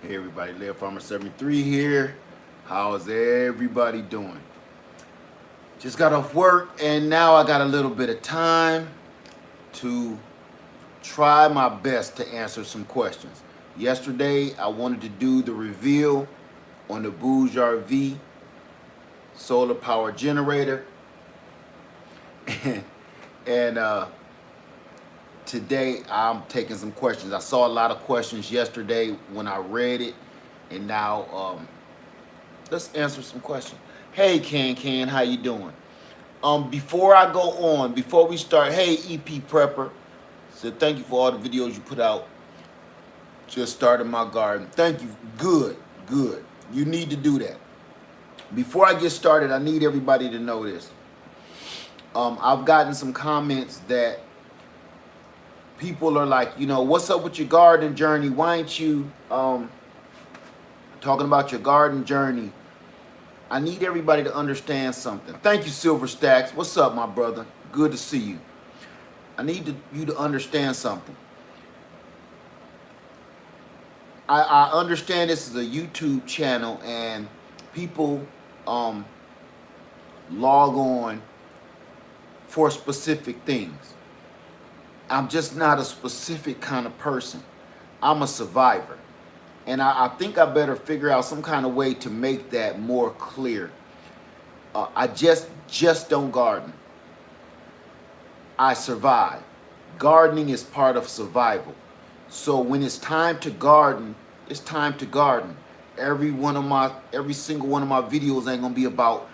Hey everybody, Live Farmer 73 here. How's everybody doing? Just got off work and now I got a little bit of time to try my best to answer some questions. Yesterday I wanted to do the reveal on the BougeRV solar power generator and, and today I'm taking some questions. I saw a lot of questions yesterday when I read it, and now let's answer some questions. Hey Can, how you doing? Before I go on, before we start, hey EP Prepper, so thank you for all the videos you put out. Just started my garden. Thank you. Good. You need to do that. Before I get started, I need everybody to know this. I've gotten some comments that people are like, what's up with your garden journey? Why ain't you talking about your garden journey? I need everybody to understand something. Thank you, Silver Stacks. What's up, my brother? Good to see you. I need you to understand something. I understand this is a YouTube channel and people log on for specific things. I'm just not a specific kind of person. I'm a survivor. And I think I better figure out some kind of way to make that more clear. I just don't garden. I survive. Gardening is part of survival. So when it's time to garden, it's time to garden. Every single one of my videos ain't gonna be about,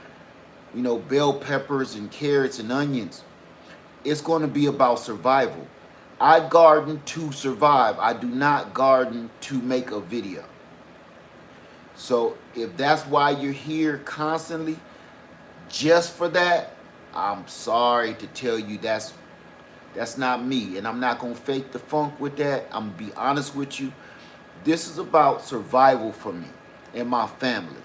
bell peppers and carrots and onions. It's gonna be about survival. I garden to survive. I do not garden to make a video. So if that's why you're here constantly, just for that, I'm sorry to tell you that's not me. And I'm not going to fake the funk with that. I'm going to be honest with you. This is about survival for me and my family.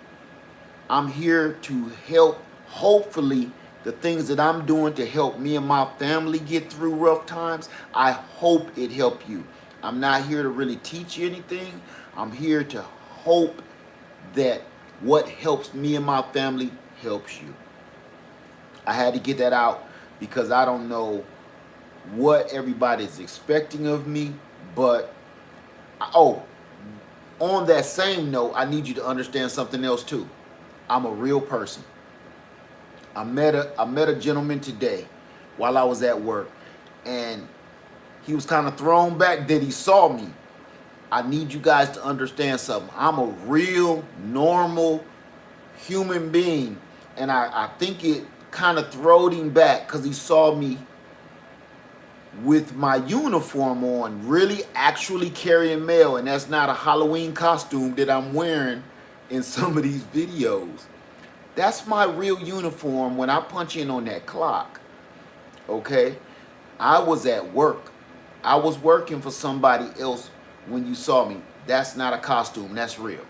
I'm here to help, hopefully, the things that I'm doing to help me and my family get through rough times, I hope it help you. I'm not here to really teach you anything. I'm here to hope that what helps me and my family helps you. I had to get that out because I don't know what everybody's expecting of me, but on that same note, I need you to understand something else too. I'm a real person. I met a gentleman today while I was at work, and he was kind of thrown back that he saw me. I need you guys to understand something. I'm a real, normal human being, and I think it kind of throwed him back because he saw me with my uniform on, really actually carrying mail, and that's not a Halloween costume that I'm wearing in some of these videos. That's my real uniform when I punch in on that clock, okay? I was at work. I was working for somebody else when you saw me. That's not a costume, that's real.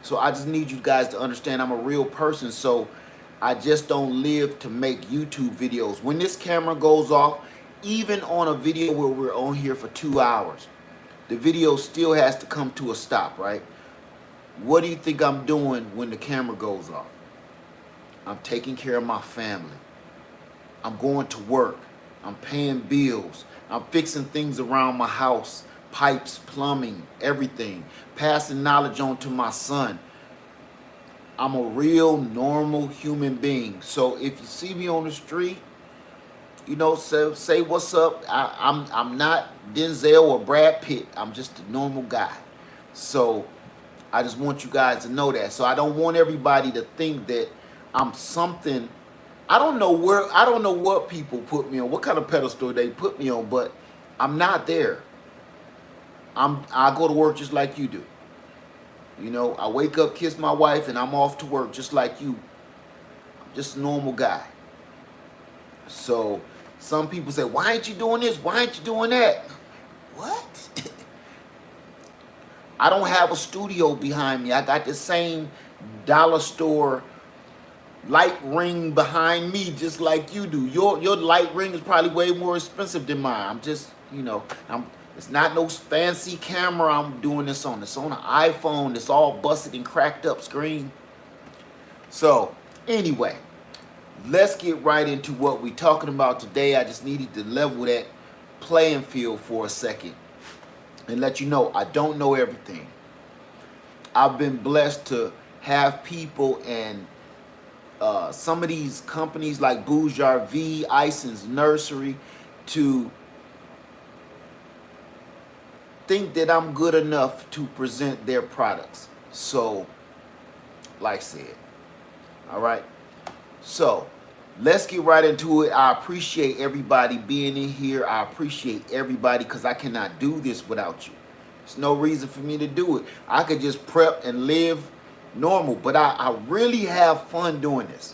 So I just need you guys to understand I'm a real person, so I just don't live to make YouTube videos. When this camera goes off, even on a video where we're on here for 2 hours, the video still has to come to a stop, right? What do you think I'm doing when the camera goes off? I'm taking care of my family. I'm going to work. I'm paying bills. I'm fixing things around my house, pipes, plumbing, everything. Passing knowledge on to my son. I'm a real normal human being. So if you see me on the street, say what's up. I'm not Denzel or Brad Pitt. I'm just a normal guy. So I just want you guys to know that. So I don't want everybody to think that I'm something. I don't know what people put me on, what kind of pedestal they put me on, but I'm not there. I go to work just like you do. I wake up, kiss my wife, and I'm off to work just like you. I'm just a normal guy. So some people say, why ain't you doing this? Why ain't you doing that? What? I don't have a studio behind me. I got the same dollar store light ring behind me just like you do. Your light ring is probably way more expensive than mine. I'm just, It's not no fancy camera I'm doing this on. It's on an iPhone. It's all busted and cracked up screen. So anyway, let's get right into what we're talking about today. I just needed to level that playing field for a second and let you know I don't know everything. I've been blessed to have people and some of these companies like BougeRV, Ison's Nursery, to think that I'm good enough to present their products. So, like I said, all right. So, let's get right into it. I appreciate everybody being in here. I appreciate everybody because I cannot do this without you. There's no reason for me to do it. I could just prep and live normal, but I really have fun doing this.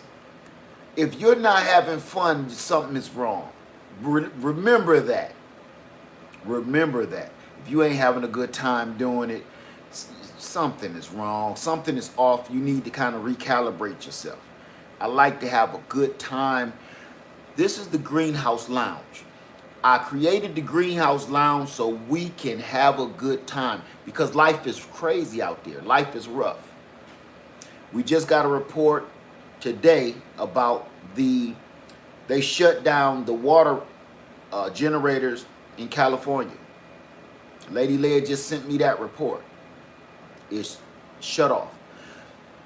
If you're not having fun, something is wrong. Remember that. Remember that. If you ain't having a good time doing it, something is wrong. Something is off. You need to kind of recalibrate yourself. I like to have a good time. This is the Greenhouse Lounge. I created the Greenhouse Lounge so we can have a good time because life is crazy out there. Life is rough. We just got a report today about they shut down the water generators in California. Lady Leah just sent me that report. It's shut off.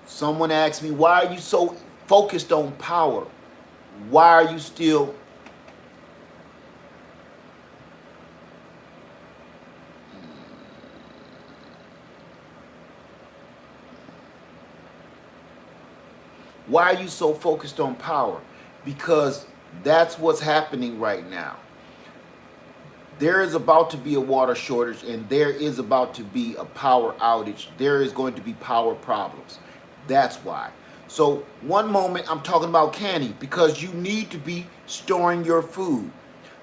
Someone asked me, why are you so focused on power? Why are you still Why are you so focused on power? Because that's what's happening right now. There is about to be a water shortage and there is about to be a power outage. There is going to be power problems. That's why. So one moment I'm talking about canning because you need to be storing your food.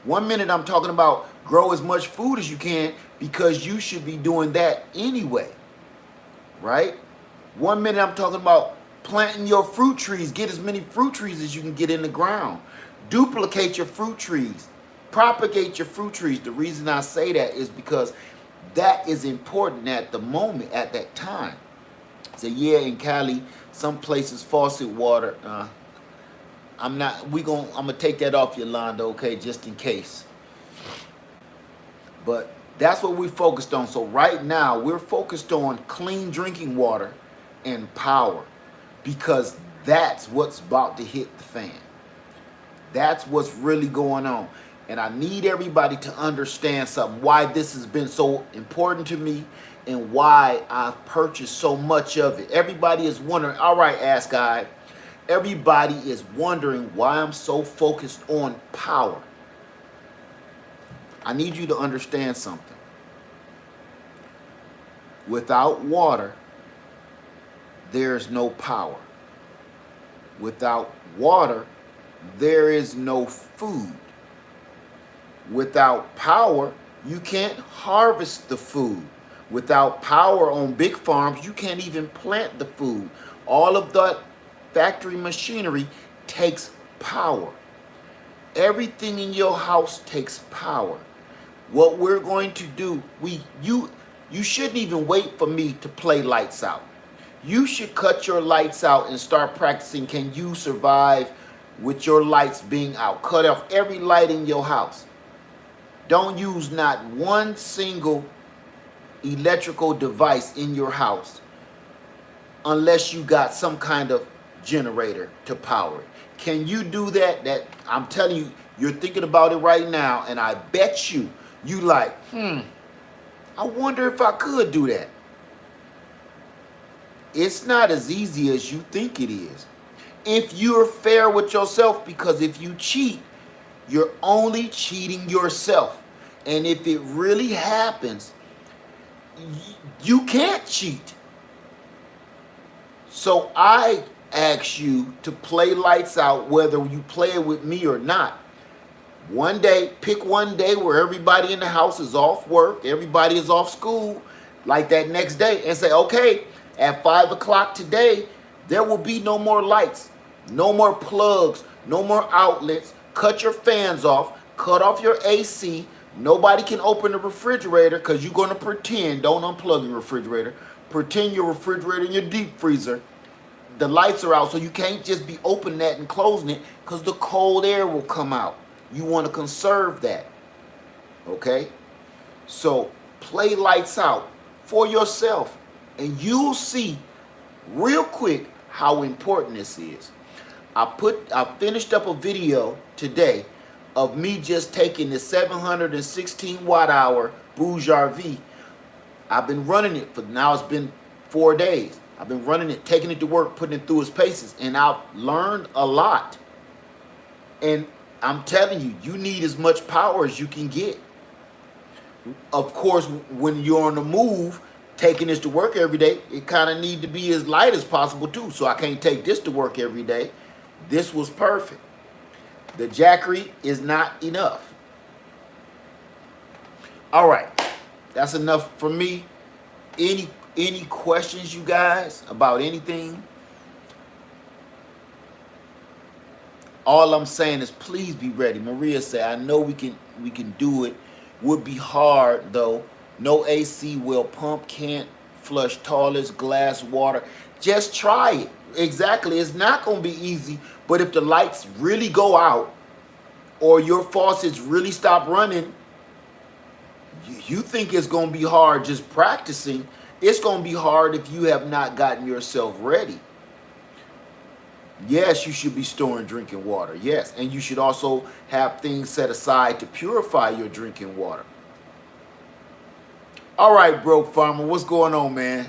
One minute I'm talking about grow as much food as you can because you should be doing that anyway. Right? One minute I'm talking about planting your fruit trees. Get as many fruit trees as you can get in the ground. Duplicate your fruit trees. Propagate your fruit trees. The reason I say that is because that is important at the moment, at that time. So yeah, in Cali, some places faucet water. I'm gonna take that off Yolanda, okay, just in case. But that's what we focused on. So right now we're focused on clean drinking water and power. Because that's what's about to hit the fan. That's what's really going on. And I need everybody to understand something, why this has been so important to me and why I've purchased so much of it. Everybody is wondering, all right, Ask Guy, everybody is wondering why I'm so focused on power. I need you to understand something. Without water, there's no power. Without water, there is no food. Without power, you can't harvest the food. Without power on big farms, you can't even plant the food. All of that factory machinery takes power. Everything in your house takes power. What we're going to do, you shouldn't even wait for me to play lights out. You should cut your lights out and start practicing. Can you survive with your lights being out? Cut off every light in your house. Don't use not one single electrical device in your house unless you got some kind of generator to power it. Can you do that? That I'm telling you, you're thinking about it right now, and I bet you like, I wonder if I could do that. It's not as easy as you think it is. If you're fair with yourself, because if you cheat, you're only cheating yourself. And if it really happens, you can't cheat. So I ask you to play lights out, whether you play it with me or not. One day, pick one day where everybody in the house is off work, everybody is off school, like that next day, and say, okay, at 5 o'clock today, there will be no more lights, no more plugs, no more outlets. Cut your fans off, cut off your AC, Nobody can open the refrigerator because you're going to pretend, don't unplug your refrigerator. Pretend your refrigerator and your deep freezer, the lights are out, so you can't just be opening that and closing it because the cold air will come out. You want to conserve that, okay? So play lights out for yourself, and you'll see real quick how important this is. I finished up a video today of me just taking the 716 watt hour BougeRV. I've been running it for now, it's been 4 days. I've been running it, taking it to work, putting it through its paces, and I've learned a lot. And I'm telling you, you need as much power as you can get. Of course, when you're on the move, taking this to work every day, it kind of need to be as light as possible too. So I can't take this to work every day. This was perfect. The Jackery is not enough. All right, that's enough for me. Any questions, you guys, about anything? All I'm saying is please be ready. Maria said, I know we can do it. Would be hard though. No AC will pump, can't flush toilets, glass water. Just try it. Exactly. It's not going to be easy, but if the lights really go out or your faucets really stop running, you think it's going to be hard just practicing. It's going to be hard if you have not gotten yourself ready. Yes, you should be storing drinking water. Yes, and you should also have things set aside to purify your drinking water. All right, Broke Farmer, what's going on, man?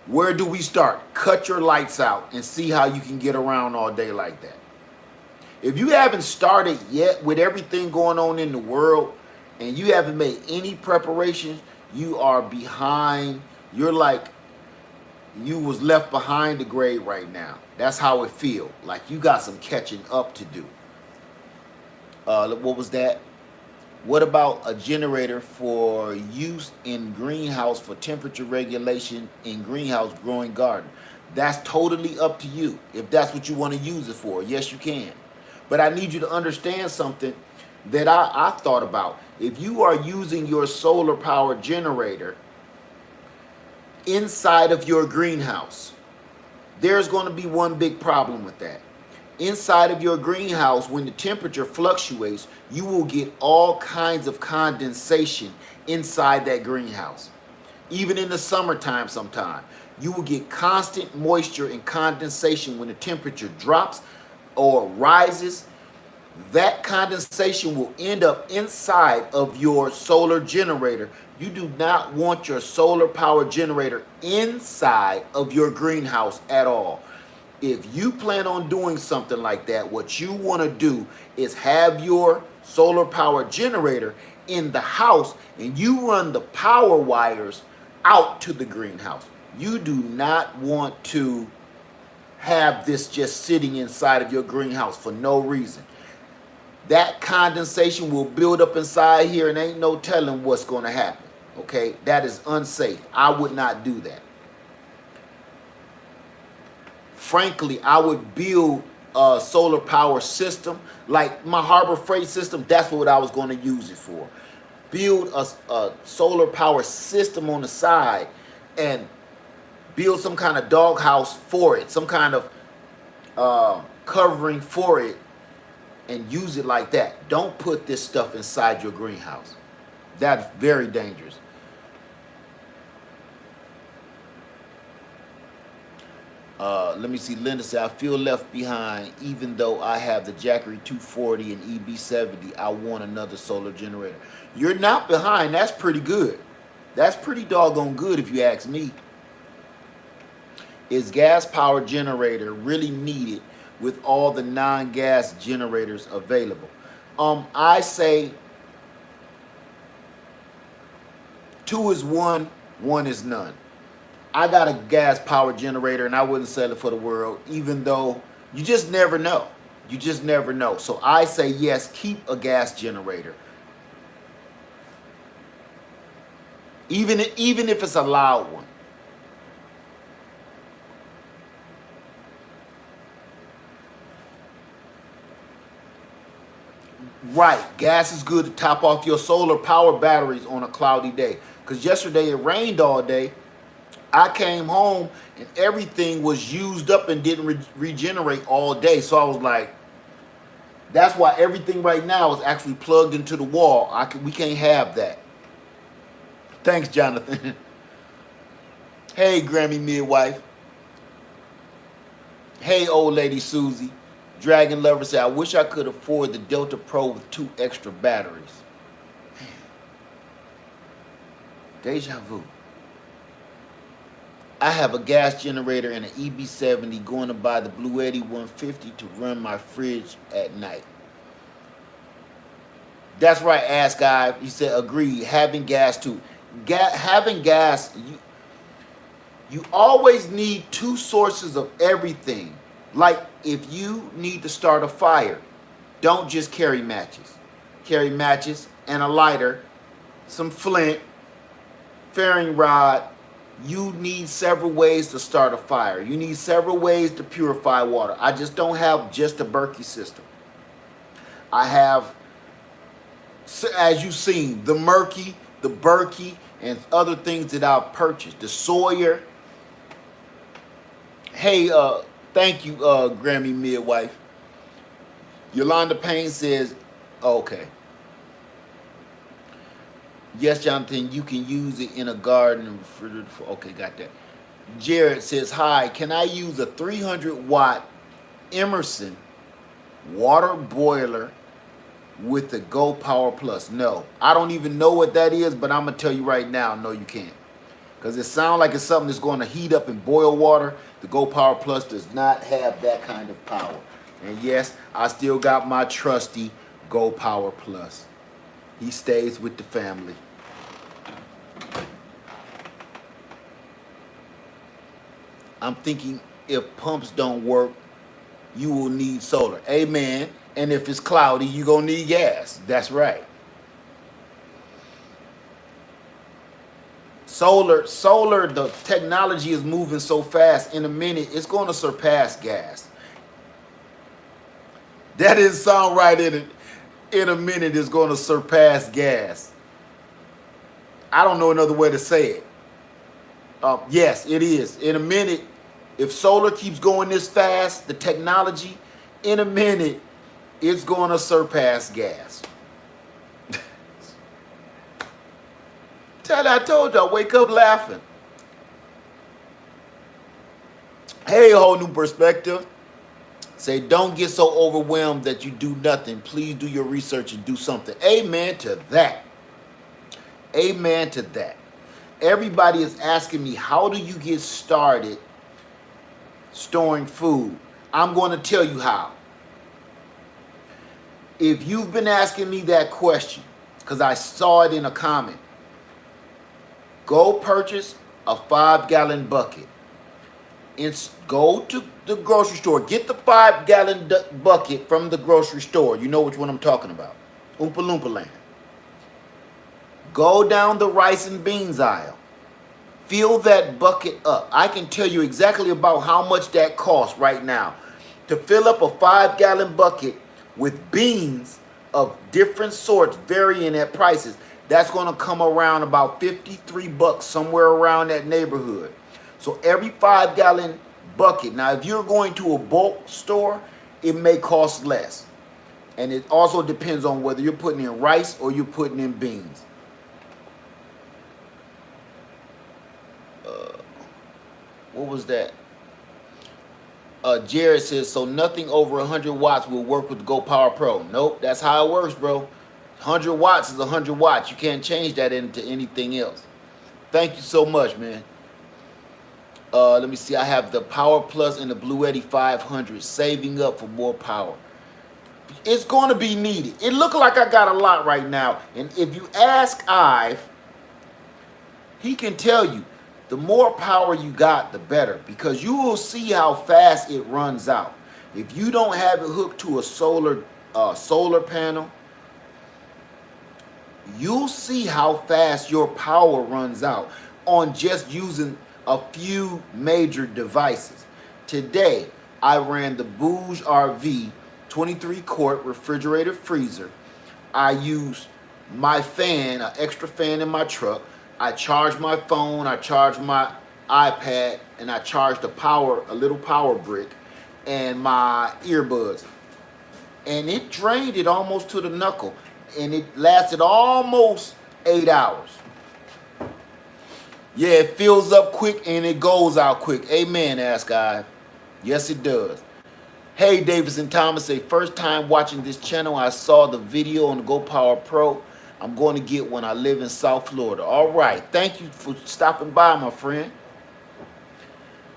Where do we start? Cut your lights out and see how you can get around all day like that. If you haven't started yet with everything going on in the world and you haven't made any preparations, you are behind. You're like you was left behind the grade right now. That's how it feels. Like you got some catching up to do. What was that? What about a generator for use in greenhouse for temperature regulation in greenhouse growing garden? That's totally up to you. If that's what you want to use it for, yes, you can. But I need you to understand something that I thought about. If you are using your solar power generator inside of your greenhouse, there's going to be one big problem with that. Inside of your greenhouse, when the temperature fluctuates, you will get all kinds of condensation inside that greenhouse. Even in the summertime sometime, you will get constant moisture and condensation when the temperature drops or rises. That condensation will end up inside of your solar generator. You do not want your solar power generator inside of your greenhouse at all. If you plan on doing something like that, what you want to do is have your solar power generator in the house and you run the power wires out to the greenhouse. You do not want to have this just sitting inside of your greenhouse for no reason. That condensation will build up inside here and ain't no telling what's going to happen. Okay, that is unsafe. I would not do that. Frankly, I would build a solar power system like my Harbor Freight system. That's what I was going to use it for. Build a solar power system on the side and build some kind of doghouse for it, some kind of covering for it, and use it like that. Don't put this stuff inside your greenhouse. That's very dangerous. Let me see. Linda said, I feel left behind even though I have the Jackery 240 and EB70. I want another solar generator. You're not behind. That's pretty good. That's pretty doggone good if you ask me. Is gas power generator really needed with all the non-gas generators available? I say 2 is 1, 1 is none. I got a gas power generator and I wouldn't sell it for the world, even though you just never know. You just never know. So I say yes, keep a gas generator. Even if it's a loud one. Right, gas is good to top off your solar power batteries on a cloudy day. Because yesterday it rained all day. I came home and everything was used up and didn't regenerate all day. So I was like, that's why everything right now is actually plugged into the wall. We can't have that. Thanks, Jonathan. Hey, Grammy midwife. Hey, old lady Susie. Dragon Lover said, I wish I could afford the Delta Pro with 2 extra batteries. Deja vu. I have a gas generator and an EB70 going to buy the BougeRV 150 to run my fridge at night. That's right, Ask Guy. He said, agree. Having gas too. Having gas, you always need 2 sources of everything. Like if you need to start a fire, don't just carry matches. Carry matches and a lighter, some flint, fairing rod. You need several ways to start a fire. You need several ways to purify water. I just don't have just a Berkey system. I have, as you've seen, the Murky, the Berkey, and other things that I've purchased. The Sawyer. Hey, thank you, Grammy midwife. Yolanda Payne says, okay. Yes, Jonathan, you can use it in a garden and refrigerator. Okay, got that. Jared says, hi, can I use a 300-watt Emerson water boiler with the Go Power Plus? No, I don't even know what that is, but I'm going to tell you right now, no, you can't. Because it sounds like it's something that's going to heat up and boil water. The Go Power Plus does not have that kind of power. And yes, I still got my trusty Go Power Plus. He stays with the family. I'm thinking if pumps don't work, you will need solar. Amen. And if it's cloudy, you're going to need gas. That's right. Solar, the technology is moving so fast. In a minute, it's going to surpass gas. That didn't sound right in it. In a minute, it's going to surpass gas. I don't know another way to say it. Yes, it is. In a minute, if solar keeps going this fast, the technology, in a minute, it's going to surpass gas. I told y'all, wake up laughing. Hey, whole new perspective. Say, don't get so overwhelmed that you do nothing. Please do your research and do something. Amen to that. Amen to that. Everybody is asking me, how do you get started storing food? I'm going to tell you how. If you've been asking me that question, because I saw it in a comment, go purchase a 5-gallon bucket. Go to the grocery store. Get the 5-gallon bucket from the grocery store. You know which one I'm talking about. Oompa Loompa Land. Go down the rice and beans aisle. Fill that bucket up. I can tell you exactly about how much that costs right now. To fill up a 5-gallon bucket with beans of different sorts, varying at prices, that's going to come around about 53 bucks, somewhere around that neighborhood. So every 5-gallon bucket. Now, if you're going to a bulk store, it may cost less. And it also depends on whether you're putting in rice or you're putting in beans. What was that? Jared says, so nothing over 100 watts will work with the Go Power Pro. Nope, that's how it works, bro. 100 watts is 100 watts. You can't change that into anything else. Thank you so much, man. Let me see. I have the Power Plus and the BougeRV 500 saving up for more power. It's going to be needed. It looks like I got a lot right now. And if you ask Ive, he can tell you, the more power you got, the better. Because you will see how fast it runs out. If you don't have it hooked to a solar panel, you'll see how fast your power runs out on just using a few major devices. Today, I ran the BougeRV 23 quart refrigerator freezer. I use my fan, an extra fan in my truck. I charge my phone, I charge my iPad, and I charge a little power brick, and my earbuds. And it drained it almost to the knuckle. And it lasted almost 8 hours. Yeah, it fills up quick and it goes out quick. Amen, Ask God. Yes, it does. Hey, Davidson Thomas, say, first time watching this channel. I saw the video on the Go Power Pro. I'm going to get one. I live in South Florida. All right. Thank you for stopping by, my friend.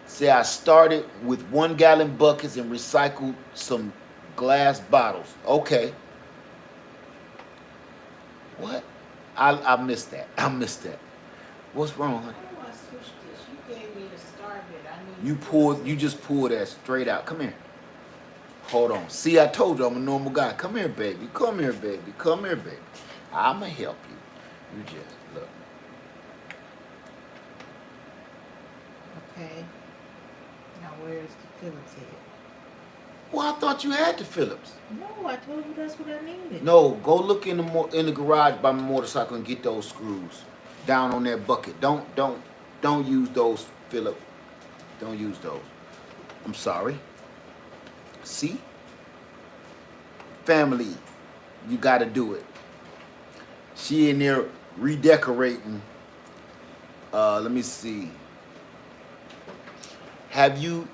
Say, I started with 1 gallon buckets and recycled some glass bottles. Okay. What? I missed that. I missed that. What's wrong, honey? I want to switch this. You gave me the start bit. You just pulled that straight out. Come here. Hold on. See, I told you I'm a normal guy. Come here, baby. Come here, baby. Come here, baby. I'ma help you. You just look. Okay. Now where's the Phillips head? Well, I thought you had the Phillips. No, I told you that's what I needed. No, go look in the garage by my motorcycle and get those screws down on that bucket. Don't use those, Philip. Don't use those. I'm sorry. See? Family, you got to do it. She in there redecorating. Let me see. Have you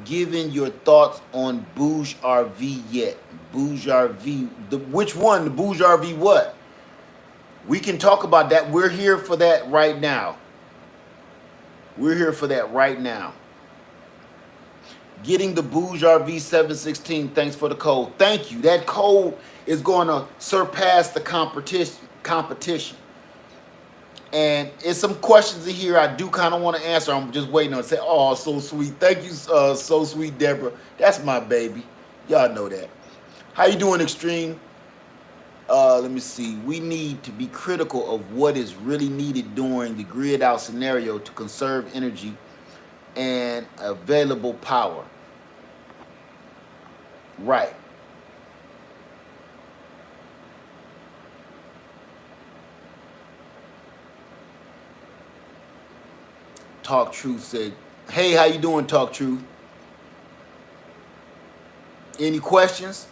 given your thoughts on BougeRV yet? BougeRV, which one? The BougeRV what? We can talk about that. We're here for that right now. We're here for that right now. Getting the BougeRV 716. Thanks for the code. Thank you. That code is going to surpass the competition. And it's some questions in here I do kind of want to answer. I'm just waiting on it. Say, oh, so sweet. Thank you, so sweet, Deborah. That's my baby. Y'all know that. How you doing, Extreme? Let me see. We need to be critical of what is really needed during the grid out scenario to conserve energy and available power. Right. Talk Truth said, hey, how you doing, Talk Truth? Any questions?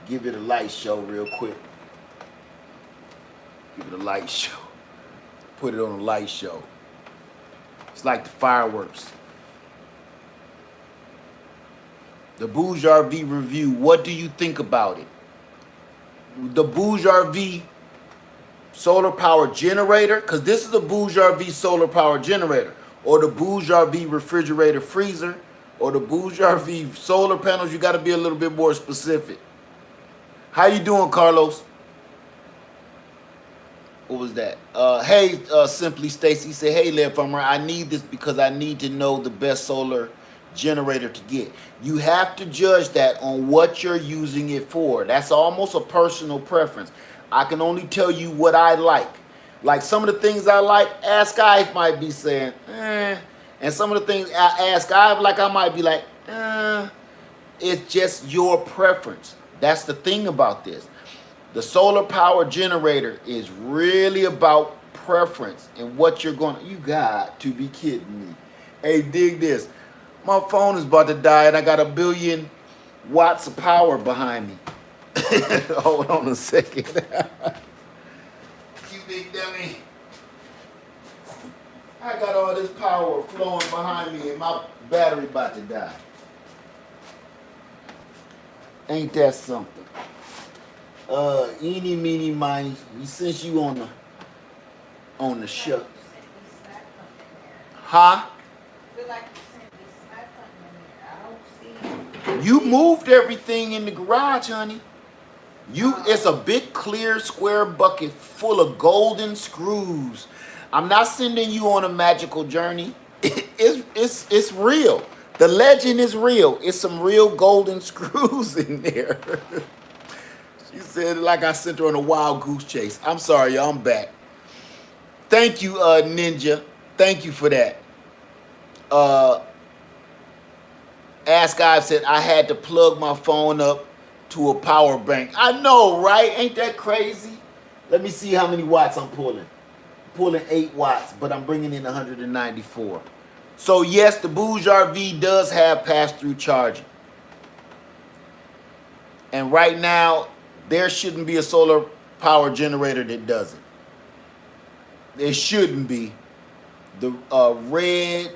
Give it a light show real quick. Give it a light show. Put it on a light show. It's like the fireworks. The BougeRV review. What do you think about it? The BougeRV solar power generator, because this is a BougeRV solar power generator, or the BougeRV refrigerator freezer, or the BougeRV solar panels. You got to be a little bit more specific. How you doing, Carlos? What was that? Hey, Simply Stacy said, hey, Lev Farmer, I need this because I need to know the best solar generator to get. You have to judge that on what you're using it for. That's almost a personal preference. I can only tell you what I like. Like some of the things I like, Ask Ive might be saying, eh. And some of the things I Ask Ive, like I might be like, eh. It's just your preference. That's the thing about this. The solar power generator is really about preference and what you're going to... You got to be kidding me. Hey, dig this. My phone is about to die and I got 1 billion watts of power behind me. Hold on a second. You big dummy. I got all this power flowing behind me and my battery about to die. Ain't that something? Eeny, meeny, miny. Since you on the show. Huh? You moved everything in the garage, honey. It's a big clear square bucket full of golden screws. I'm not sending you on a magical journey. It's real. The legend is real. It's some real golden screws in there. She said it like I sent her on a wild goose chase. I'm sorry, y'all. I'm back. Thank you, Ninja. Thank you for that. Ask Ive said I had to plug my phone up to a power bank. I know, right? Ain't that crazy? Let me see how many watts I'm pulling. Pulling 8 watts, but I'm bringing in 194. So yes, the BougeRV does have pass-through charging. And right now, there shouldn't be a solar power generator that doesn't. There shouldn't be. The red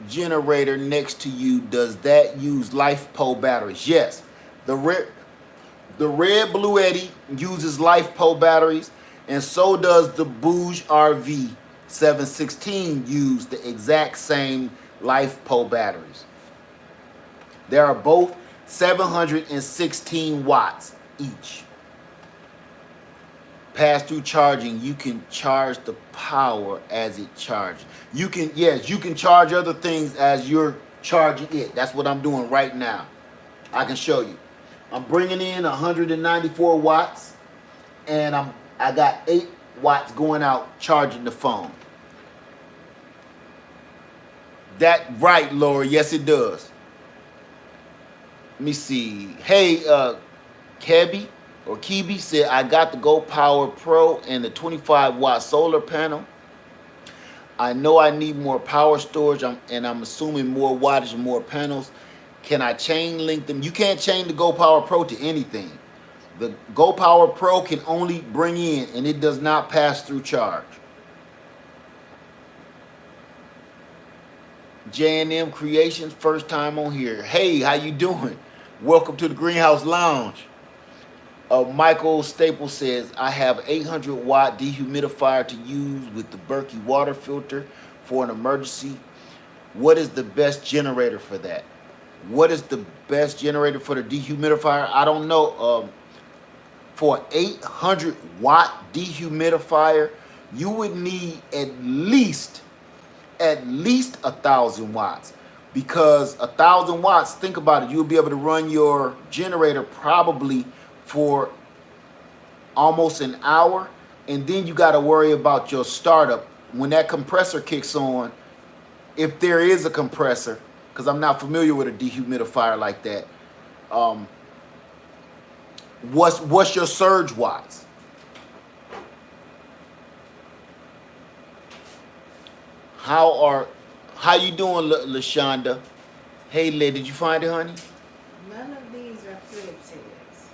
generator next to you, does that use LifePo batteries? Yes. The red Blue Eddy uses LifePo batteries, and so does the BougeRV 716 use the exact same LifePo batteries. They are both 716 watts each. Pass-through charging, you can charge the power as it charges. You can, yes, you can charge other things as you're charging it. That's what I'm doing right now. I can show you. I'm bringing in 194 watts, and I got 8 watts going out charging the phone. That right, Laura? Yes, it does. Let me see. Hey, Kebby or Kibi said I got the Go Power Pro and the 25 watt solar panel. I know I need more power storage, and I'm assuming more wattage and more panels. Can I chain link them? You can't chain the Go Power Pro to anything. The Go Power Pro can only bring in, and it does not pass through charge. J&M Creations, first time on here. Hey, how you doing? Welcome to the Greenhouse Lounge. Michael Staples says, I have 800 watt dehumidifier to use with the Berkey water filter for an emergency. What is the best generator for that? What is the best generator for the dehumidifier? I don't know. For an 800 watt dehumidifier, you would need at least 1,000 watts, because 1,000 watts, think about it, you'll be able to run your generator probably for almost an hour, and then you got to worry about your startup when that compressor kicks on, if there is a compressor, because I'm not familiar with a dehumidifier like that. What's your surge watts? How you doing, LaShonda? Hey, lady, did you find it, honey? None of these are Phillips heads.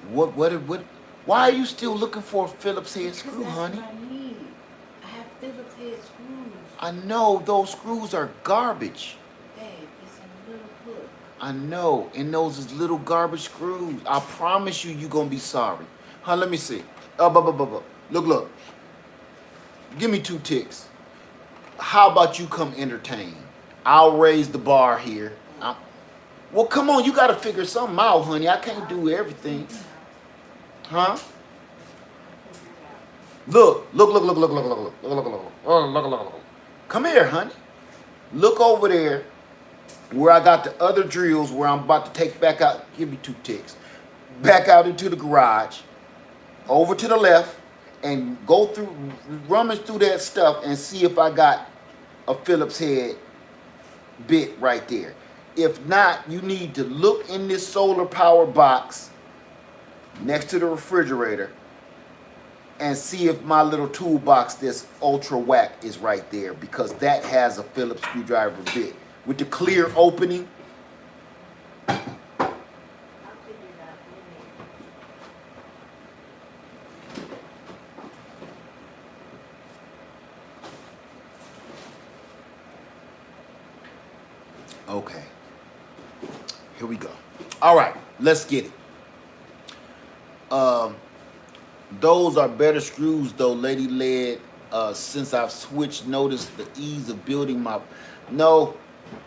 What? Why are you still looking for a Phillips head screw, Because honey? that's what I need. I have Phillips head screws. I know those screws are garbage. Babe, it's a little hook. I know, and those is little garbage screws. I promise you, gonna be sorry. Huh? Let me see. Look. Give me 2 ticks. How about you come entertain? I'll raise the bar here. Well, come on, you got to figure something out, honey. I can't do everything. Huh? Look. Come here, honey. Look over there where I got the other drills where I'm about to take back out. Give me 2 ticks. Back out into the garage. Over to the left. And go through, rummage through that stuff and see if I got a Phillips head bit right there. If not, you need to look in this solar power box next to the refrigerator and see if my little toolbox, this ultra whack, is right there, because that has a Phillips screwdriver bit with the clear opening. I'll figure it out. Okay. Here we go. All right, let's get it. Those are better screws though, Lady Led. Since I've switched, noticed the ease of building my... No,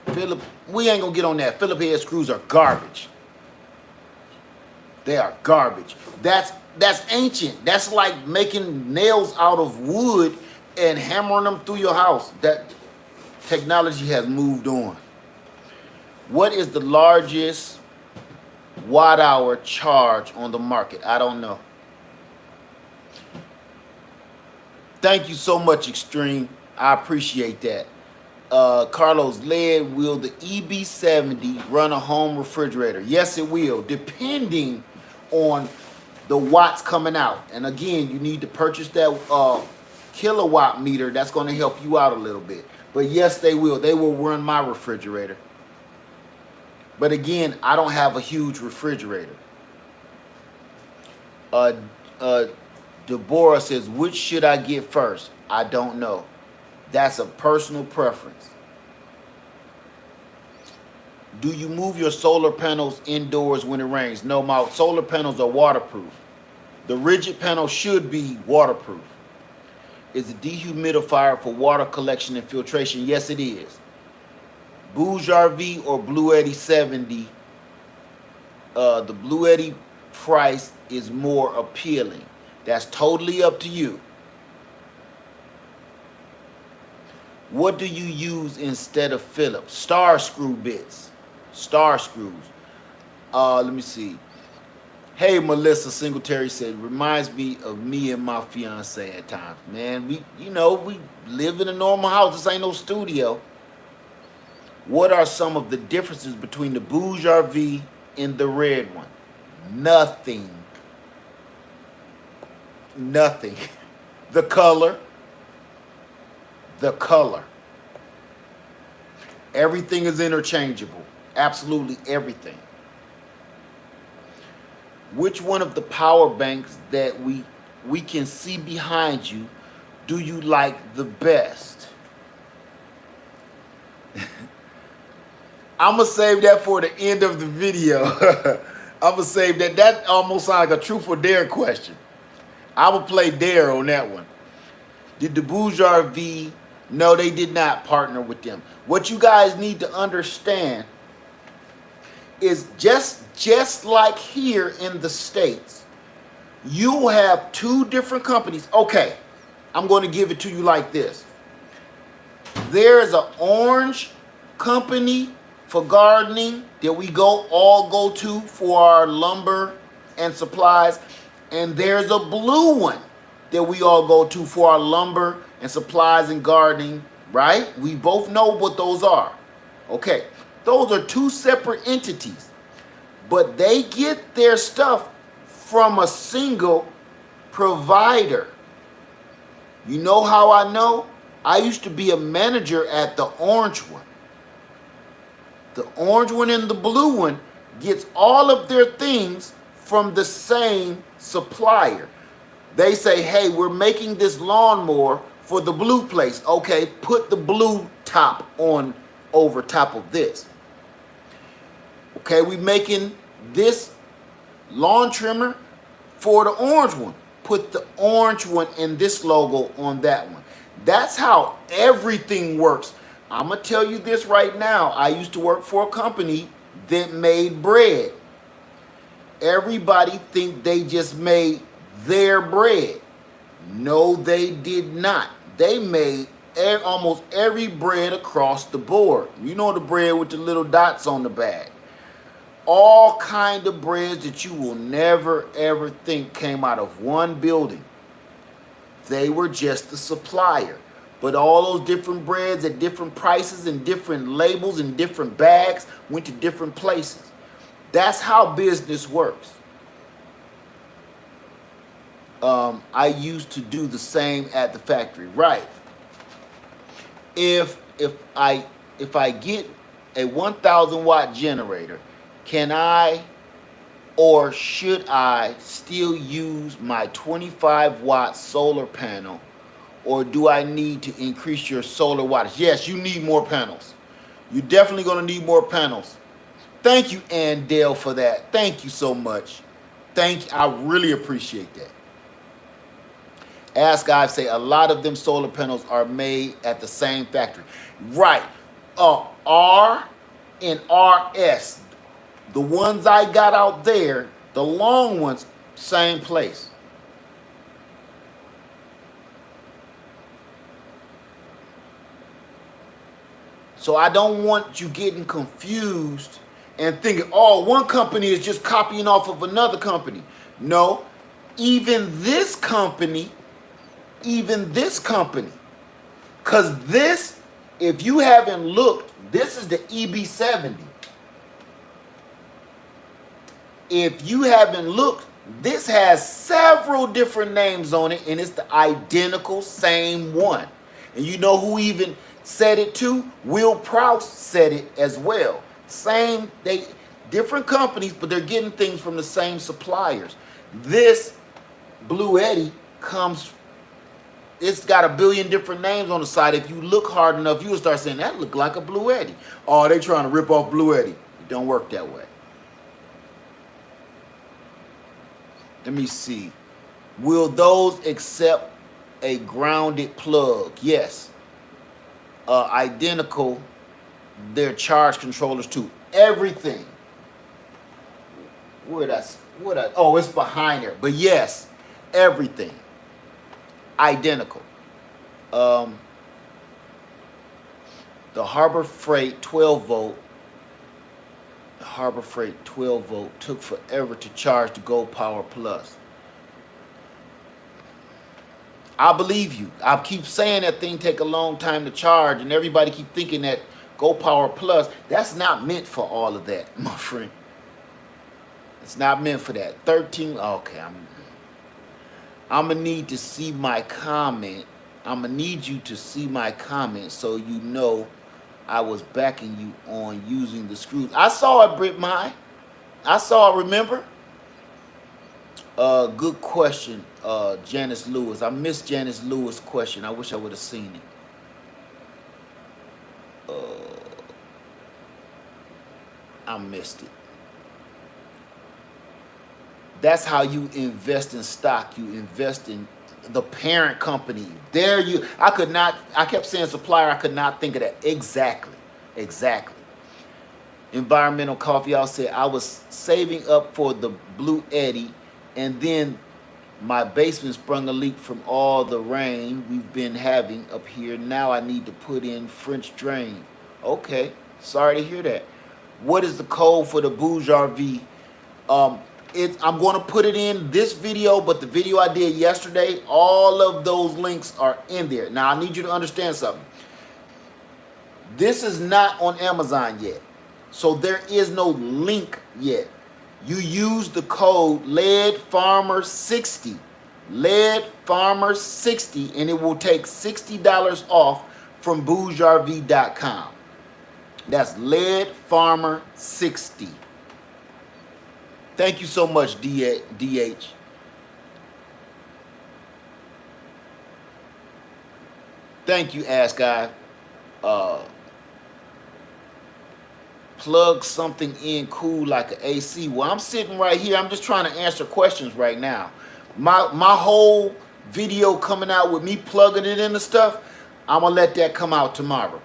Philip, we ain't gonna get on that. Philip head screws are garbage. They are garbage. That's ancient. That's like making nails out of wood and hammering them through your house. That technology has moved on. What is the largest watt hour charge on the market? I don't know. Thank you so much, Extreme. I appreciate that. Carlos Led, will the EB70 run a home refrigerator? Yes, it will, depending on the watts coming out. And again, you need to purchase that kilowatt meter. That's going to help you out a little bit. But yes, they will. They will run my refrigerator. But again, I don't have a huge refrigerator. Deborah says, which should I get first? I don't know. That's a personal preference. Do you move your solar panels indoors when it rains? No, my solar panels are waterproof. The rigid panel should be waterproof. Is a dehumidifier for water collection and filtration? Yes, it is. BougeRV or Blue Eddy 70. The Blue Eddy price is more appealing. That's totally up to you. What do you use instead of Phillips? Star screw bits. Star screws. Let me see. Hey, Melissa Singletary said, reminds me of me and my fiance at times. Man, we live in a normal house. This ain't no studio. What are some of the differences between the BougeRV and the red one? Nothing. Nothing. The color. The color. Everything is interchangeable. Absolutely everything. Which one of the power banks that we can see behind you do you like the best? I'm going to save that for the end of the video. I'm going to save that. That almost sounds like a truth or dare question. I will play dare on that one. Did the BougeRV? No, they did not partner with them. What you guys need to understand is just like here in the States, you have two different companies. Okay, I'm going to give it to you like this. There's an orange company for gardening that we all go to for our lumber and supplies, and there's a blue one that we all go to for our lumber and supplies and gardening, right? We both know what those are. Okay, those are two separate entities, but they get their stuff from a single provider. You know how I know? I used to be a manager at the orange one. The orange one and the blue one gets all of their things from the same supplier. They say, hey, we're making this lawnmower for the blue place. Okay, put the blue top on over top of this. Okay, we're making this lawn trimmer for the orange one. Put the orange one and this logo on that one. That's how everything works. I'm going to tell you this right now. I used to work for a company that made bread. Everybody think they just made their bread. No, they did not. They made almost every bread across the board. You know the bread with the little dots on the bag. All kind of breads that you will never ever think came out of one building. They were just the supplier. But all those different breads at different prices and different labels and different bags went to different places. That's how business works. I used to do the same at the factory, right? If I get a 1,000 watt generator, can I or should I still use my 25 watt solar panel, or do I need to increase your solar wattage? Yes, you need more panels. You're definitely going to need more panels. Thank you, Ann Dale, for that. Thank you so much. Thank you. I really appreciate that. Ask guys, say a lot of them solar panels are made at the same factory. Right. R and RS. The ones I got out there, the long ones, same place. So I don't want you getting confused and thinking, oh, one company is just copying off of another company. No, even this company, because this If you haven't looked, this is the EB70. If you haven't looked, this has several different names on it, and it's the identical same one. And you know who even said it too? Will Prouse said it as well. Same, they different companies, but they're getting things from the same suppliers. This Blue Eddy comes, it's got a billion different names on the side. If you look hard enough, you will start saying, that look like a Blue Eddy. Oh, they trying to rip off Blue Eddy. It don't work that way. Let me see. Will those accept a grounded plug? Yes. Identical. They're charge controllers too. Everything. Oh, it's behind there. But yes, everything. Identical. The Harbor Freight 12 volt. The Harbor Freight 12 volt took forever to charge the Go Power Plus. I believe you. I keep saying that thing take a long time to charge, and everybody keep thinking that Go Power Plus, that's not meant for all of that, my friend. It's not meant for that. 13, okay, I'm gonna need to see my comment. I'm gonna need you to see my comment so you know I was backing you on using the screws. I saw it, Brit Mai. I saw it, remember? Good question, Janice Lewis. I missed Janice Lewis' question. I wish I would have seen it. I missed it. That's how you invest in stock. You invest in the parent company. There you, I kept saying supplier, I could not think of that. Exactly. Environmental Coffee, y'all said, I was saving up for the Blue Eddy, and then my basement sprung a leak from all the rain we've been having up here. Now I need to put in French drain. Okay, sorry to hear that. What is the code for the BougeRV? I'm going to put it in this video, but the video I did yesterday, all of those links are in there. Now, I need you to understand something. This is not on Amazon yet, so there is no link yet. You use the code LEADFarmer60, LEADFarmer60, and it will take $60 off from BougeRV.com. That's LEADFarmer60. Thank you so much, DH. Thank you, Ask Guy. Plug something in cool like an AC. Well, I'm sitting right here. I'm just trying to answer questions right now. My whole video coming out with me plugging it into stuff, I'm going to let that come out tomorrow.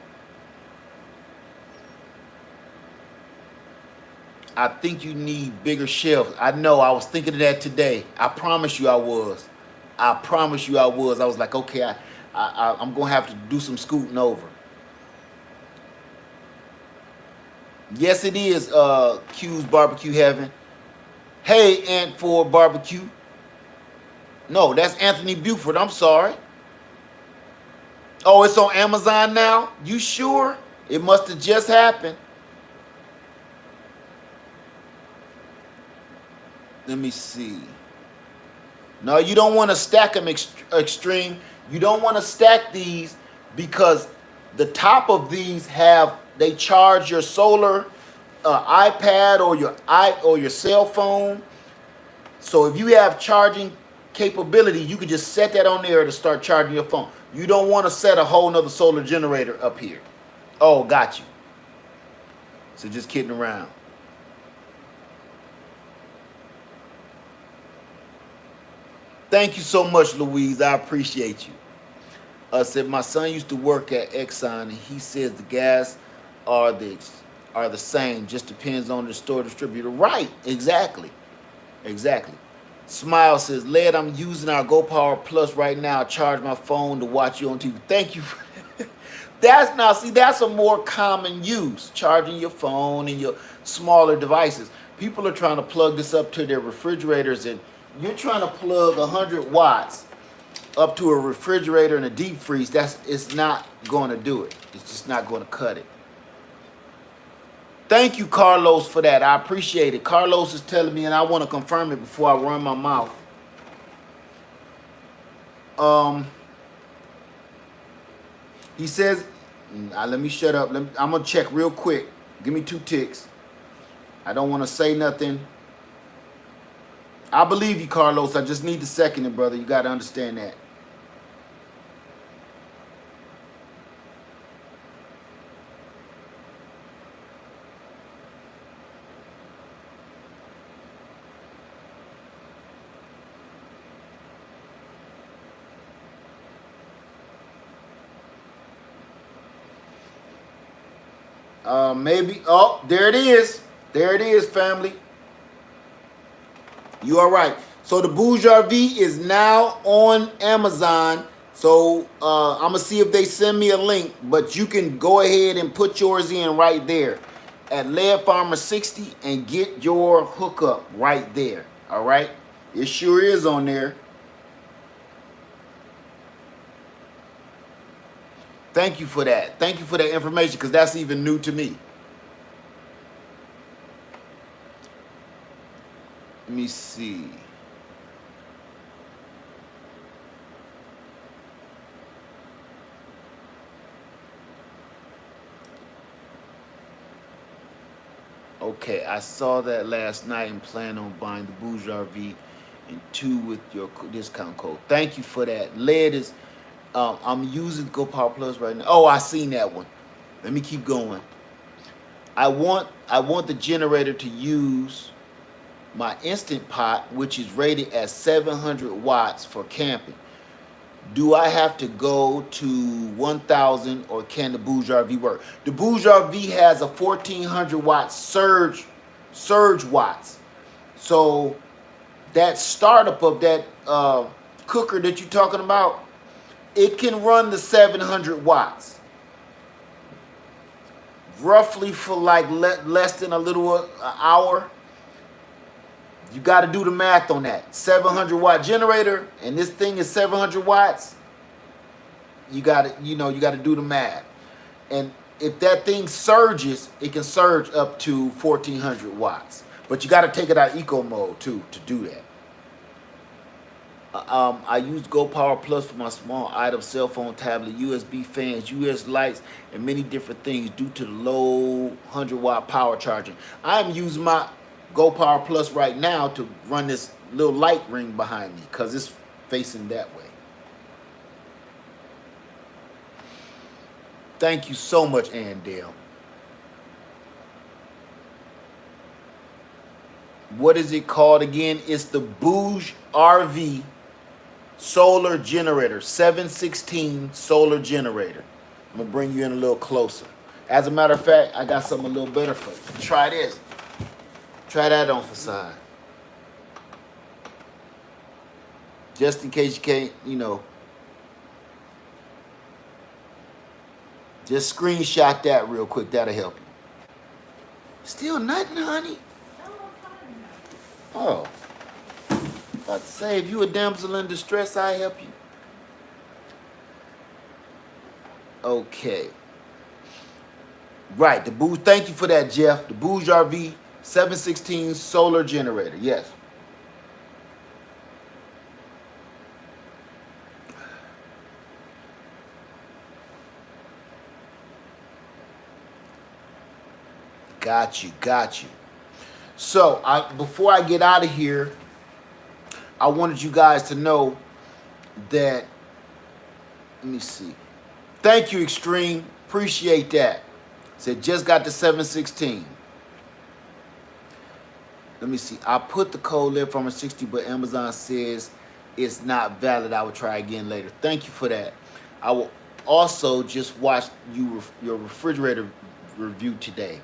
I think you need bigger shelves. I know, I was thinking of that today. I promise you I was. I was like, okay, I'm going to have to do some scooting over. Yes, it is Q's Barbecue Heaven. Hey, Ant for Barbecue. No, that's Anthony Buford. I'm sorry. Oh, it's on Amazon now? You sure? It must have just happened. Let me see. No, you don't want to stack them extreme. You don't want to stack these because the top of these they charge your solar iPad or your cell phone. So if you have charging capability, you could just set that on there to start charging your phone. You don't want to set a whole nother solar generator up here. Oh, got you. So just kidding around. Thank you so much, Louise. I appreciate you. Said my son used to work at Exxon, and he says the gas are the same. Just depends on the store distributor. Right? Exactly. Smile says, Led, I'm using our Go Power Plus right now. I charge my phone to watch you on TV. Thank you. That's a more common use. Charging your phone and your smaller devices. People are trying to plug this up to their refrigerators, and you're trying to plug 100 watts up to a refrigerator and a deep freeze, it's not going to do it. It's just not going to cut it. Thank you, Carlos, for that. I appreciate it. Carlos is telling me, and I want to confirm it before I run my mouth. He says, let me shut up. I'm going to check real quick. Give me 2 ticks. I don't want to say nothing. I believe you, Carlos. I just need to second it, brother. You got to understand that. Maybe. Oh, there it is. There it is, family. You are right. So the BougeRV is now on Amazon. So I'm going to see if they send me a link. But you can go ahead and put yours in right there at Lead Farmer 60 and get your hookup right there. All right? It sure is on there. Thank you for that. Thank you for that information, because that's even new to me. Let me see. Okay, I saw that last night and plan on buying the BougeRV and 2 with your discount code. Thank you for that. Lead is, I'm using Go Power Plus right now. Oh, I seen that one. Let me keep going. I want the generator to use my Instant Pot, which is rated at 700 watts for camping. Do I have to go to 1,000 or can the BougeRV work? The BougeRV has a 1,400 watt surge watts. So that startup of that cooker that you're talking about, it can run the 700 watts. Roughly for like less than a little hour. You got to do the math on that. 700 watt generator, and this thing is 700 watts. You got to, you got to do the math. And if that thing surges, it can surge up to 1,400 watts. But you got to take it out of eco mode too to do that. I use Go Power Plus for my small items, cell phone, tablet, USB fans, US lights, and many different things due to the low 100 watt power charging. I'm using my Go Power Plus right now to run this little light ring behind me because it's facing that way. Thank you so much, Andale. What is it called again? It's the BougeRV solar generator, 716 solar generator. I'm gonna bring you in a little closer. As a matter of fact, I got something a little better for you. Try this. Try that on for size. Just in case you can't, just screenshot that real quick. That'll help you. Still nothing, honey? Oh. About to say, if you a damsel in distress, I help you. Okay. Right, thank you for that, Jeff. The BougeRV 716 solar generator, yes. Got you. So, before I get out of here, I wanted you guys to know that, let me see. Thank you, Extreme. Appreciate that. Said, just got the 716. Let me see. I put the code Lead Farmer 60, but Amazon says it's not valid. I will try again later. Thank you for that. I will also just watch your refrigerator review today.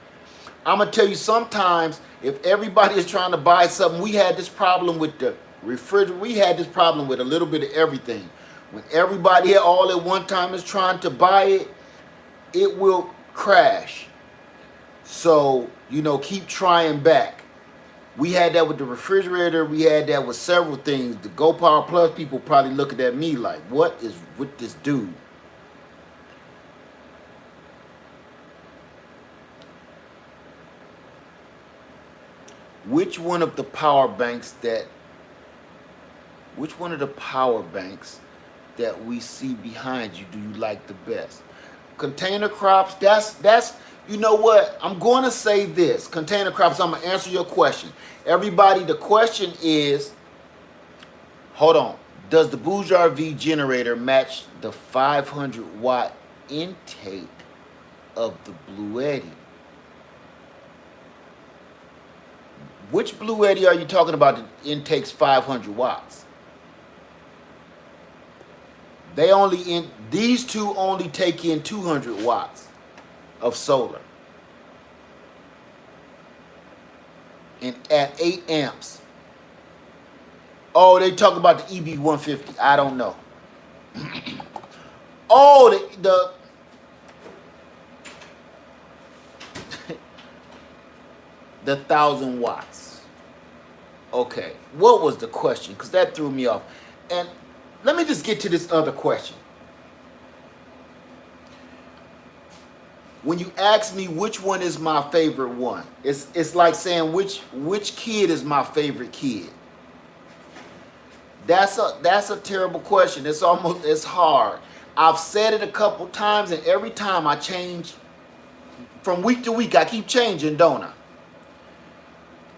I'm going to tell you, sometimes if everybody is trying to buy something, we had this problem with the refrigerator. We had this problem with a little bit of everything. When everybody all at one time is trying to buy it, it will crash. So, keep trying back. We had that with the refrigerator. We had that with several things. The Go Power Plus people probably looking at me like, what is with this dude? Which one of the power banks that we see behind you do you like the best? Container crops, that's you know what? I'm going to say this. Container crops, I'm going to answer your question. Everybody, the question is, hold on. Does the BougeRV generator match the 500 watt intake of the Blue Eddy? Which Blue Eddy are you talking about that intakes 500 watts? These two only take in 200 watts of solar. And at 8 amps. Oh, they talk about the EB150. I don't know. Oh, the the 1,000 watts. Okay, what was the question? Because that threw me off. And let me just get to this other question. When you ask me which one is my favorite one, it's like saying which kid is my favorite kid. That's a terrible question. It's hard. I've said it a couple times, and every time I change from week to week. I keep changing, don't I?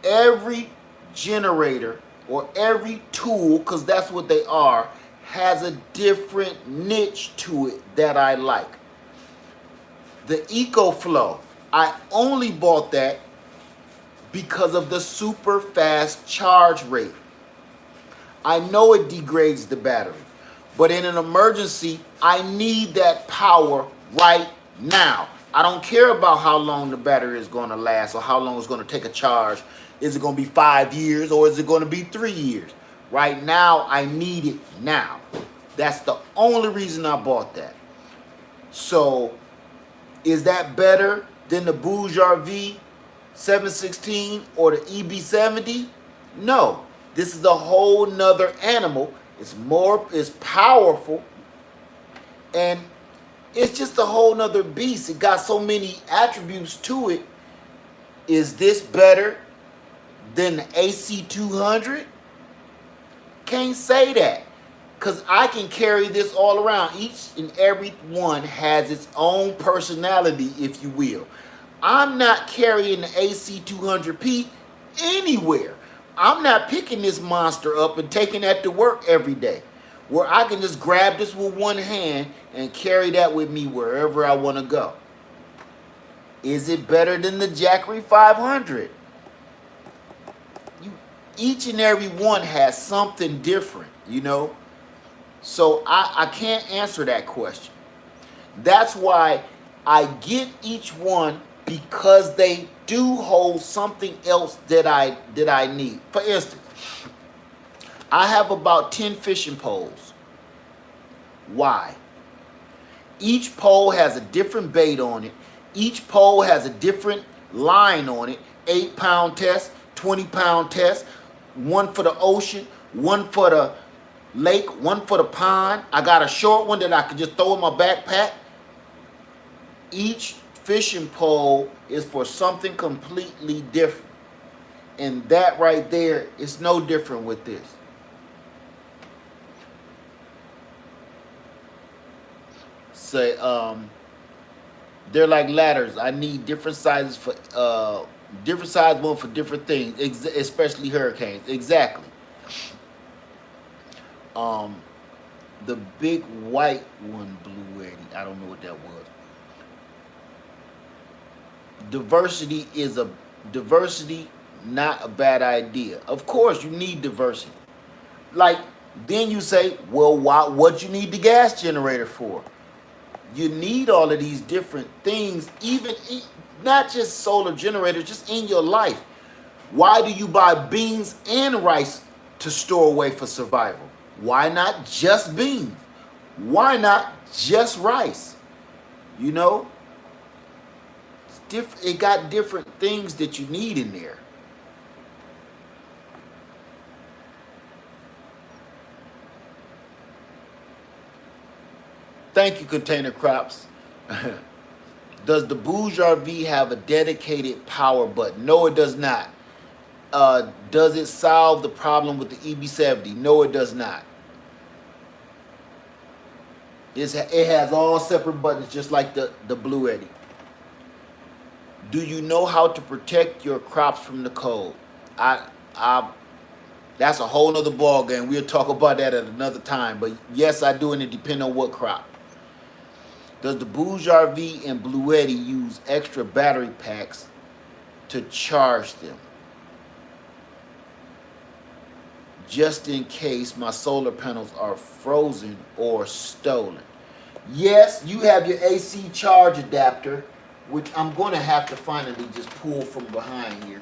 Every generator or every tool, because that's what they are, has a different niche to it that I like. The EcoFlow, I only bought that because of the super fast charge rate. I know it degrades the battery, but in an emergency, I need that power right now. I don't care about how long the battery is going to last or how long it's going to take a charge. Is it going to be 5 years or is it going to be 3 years? Right now, I need it now. That's the only reason I bought that. So, is that better than the BougeRV 716 or the EB70? No. This is a whole nother animal. It's powerful, and it's just a whole nother beast. It got so many attributes to it. Is this better than the AC200? Can't say that, because I can carry this all around. Each and every one has its own personality, if you will. I'm not carrying the AC200P anywhere. I'm not picking this monster up and taking that to work every day, where I can just grab this with one hand and carry that with me wherever I want to go. Is it better than the Jackery 500? Each and every one has something different, you know? So I can't answer that question. That's why I get each one, because they do hold something else that I need. For instance, I have about 10 fishing poles. Why? Each pole has a different bait on it. Each pole has a different line on it. 8-pound test, 20-pound test, one for the ocean, one for the lake, one for the pond. I got a short one that I can just throw in my backpack. Each fishing pole is for something completely different. And that right there is no different with this. Say, they're like ladders. I need different sizes for different size one for different things, especially hurricanes. Exactly. The big white one, Blue Eddy. I don't know what that was. Diversity, not a bad idea. Of course, you need diversity. Like, then you say, well, what you need the gas generator for? You need all of these different things, even not just solar generators, just in your life. Why do you buy beans and rice to store away for survival? Why not just beans? Why not just rice? You know? It got different things that you need in there. Thank you, Container Crops. Does the BougeRV have a dedicated power button? No, it does not. Does it solve the problem with the EB70? No, it does not. It has all separate buttons, just like the Blue Eddy. Do you know how to protect your crops from the cold? I That's a whole nother ball game. We'll talk about that at another time. But yes, I do, and it depends on what crop. Does the BougeRV and Blue Eddy use extra battery packs to charge them, just in case my solar panels are frozen or stolen? Yes, you have your AC charge adapter, which I'm going to have to finally just pull from behind here,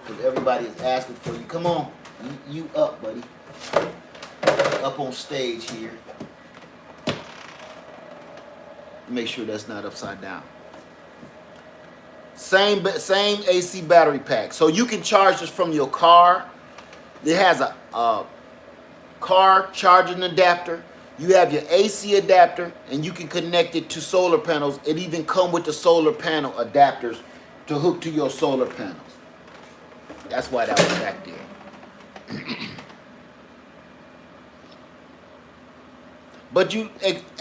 because everybody is asking for you. Come on, you up, buddy. Up on stage here. Make sure that's not upside down. Same AC battery pack. So you can charge this from your car. It has a car charging adapter. You have your AC adapter, and you can connect it to solar panels. It even comes with the solar panel adapters to hook to your solar panels. That's why that was back there. But you,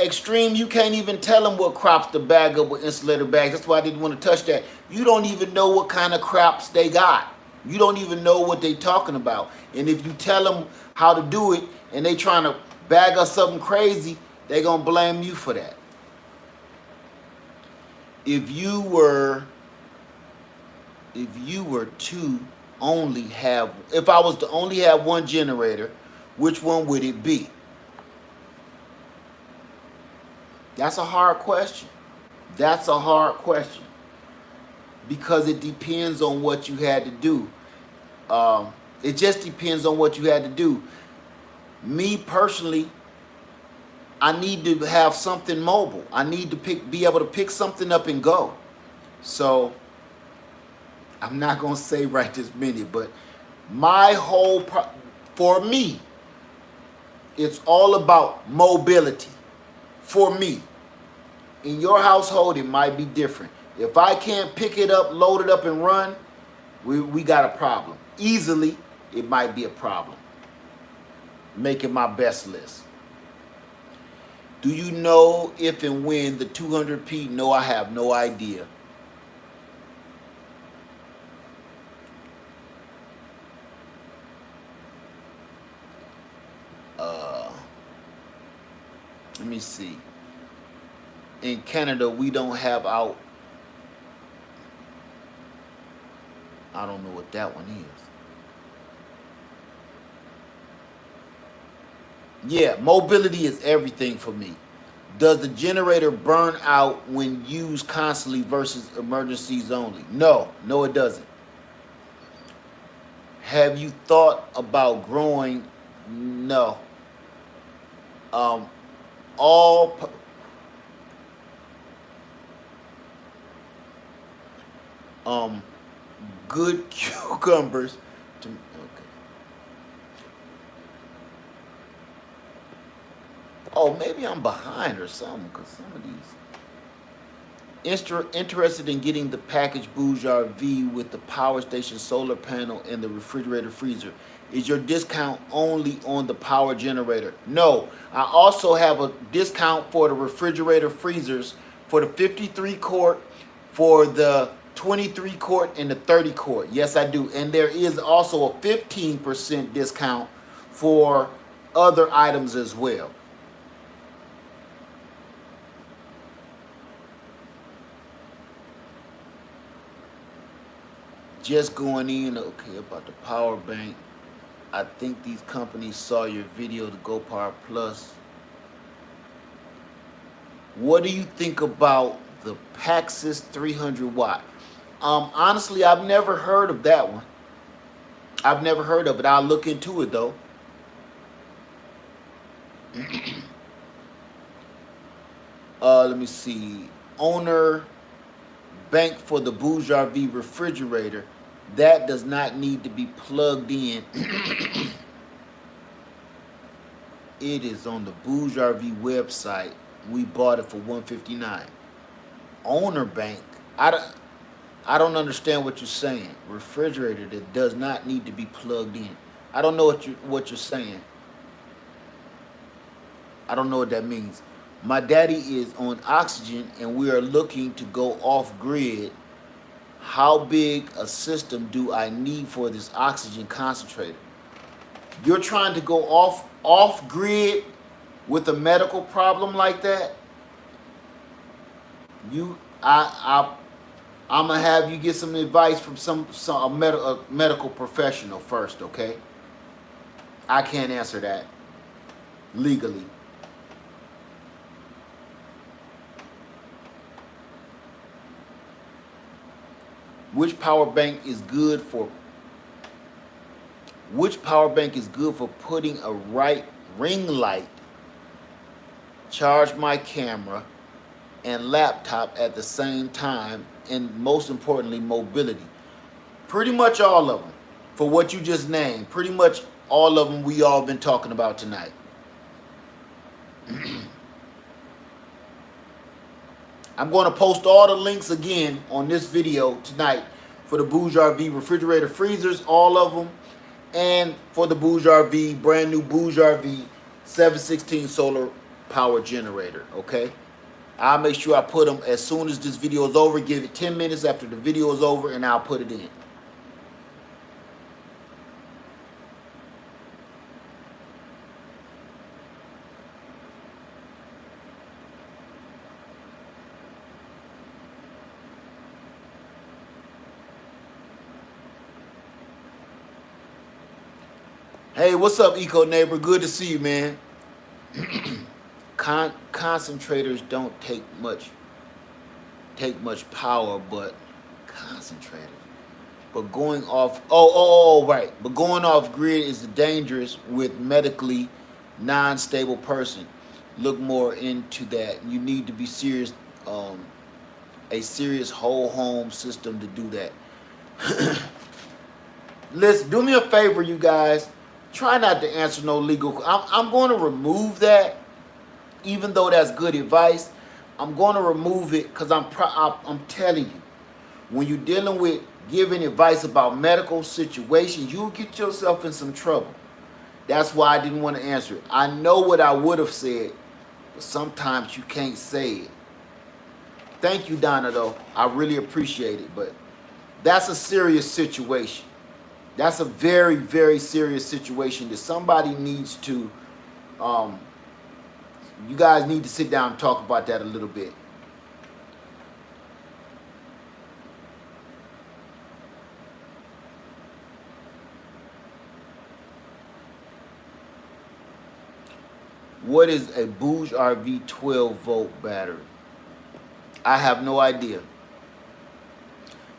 Extreme, you can't even tell them what crops to bag up with insulator bags. That's why I didn't want to touch that. You don't even know what kind of crops they got. You don't even know what they talking about. And if you tell them how to do it and they trying to bag us something crazy, they going to blame you for that. If you were to only have, if I was to only have one generator, which one would it be? That's a hard question. That's a hard question. Because it depends on what you had to do. It just depends on what you had to do. Me personally, I need to have something mobile. I need to be able to pick something up and go. So I'm not going to say right this minute, but my whole, for me, it's all about mobility. For me. In your household, it might be different. If I can't pick it up, load it up, and run, we got a problem. Easily, it might be a problem. Making my best list. Do you know if and when the 200p? No, I have no idea. Let me see. In Canada, we don't have out. I don't know what that one is. Yeah, mobility is everything for me. Does the generator burn out when used constantly versus emergencies only? No, it doesn't. Have you thought about growing? No. Good cucumbers. Okay. Oh, maybe I'm behind or something, because some of these. Interested in getting the package BougeRV with the power station, solar panel, and the refrigerator freezer. Is your discount only on the power generator? No. I also have a discount for the refrigerator freezers for the 53 quart, for the 23 quart, and the 30 quart. Yes, I do. And there is also a 15% discount for other items as well. Just going in, okay, about the power bank. I think these companies saw your video to Go Power Plus. What do you think about the Paxis 300 watt? Honestly, I've never heard of that one. I've never heard of it. I'll look into it though. Let me see. Owner bank for the BougeRV refrigerator. That does not need to be plugged in. It is on the BougeRV website. We bought it for 159. Owner bank. I don't understand what you're saying. Refrigerator that does not need to be plugged in. I don't know what you're saying. I don't know what that means. My daddy is on oxygen and we are looking to go off grid. How big a system do I need for this oxygen concentrator? You're trying to go off grid with a medical problem like that? You I'm gonna have you get some advice from a medical professional first, okay? I can't answer that legally. Which power bank is good for putting a right ring light, charge my camera and laptop at the same time, and most importantly, mobility? Pretty much all of them. For what you just named, pretty much all of them we all been talking about tonight. I'm going to post all the links again on this video tonight for the BougeRV refrigerator freezers, all of them, and for the BougeRV, brand new BougeRV 716 solar power generator, okay? I'll make sure I put them as soon as this video is over. Give it 10 minutes after the video is over and I'll put it in. Hey, what's up, Eco Neighbor? Good to see you, man. Concentrators don't take much power, but concentrators. But going off, right. But going off grid is dangerous with medically non-stable person. Look more into that. You need to be serious, a serious whole home system to do that. Listen, do me a favor, you guys. Try not to answer no legal. I'm going to remove that, even though that's good advice. I'm going to remove it because I'm telling you, when you're dealing with giving advice about medical situations, you'll get yourself in some trouble. That's why I didn't want to answer it. I know what I would have said, but sometimes you can't say it. Thank you, Donna, though. I really appreciate it, but that's a serious situation. That's a very, very serious situation that somebody needs to, you guys need to sit down and talk about that a little bit. What is a BougeRV 12-volt battery? I have no idea.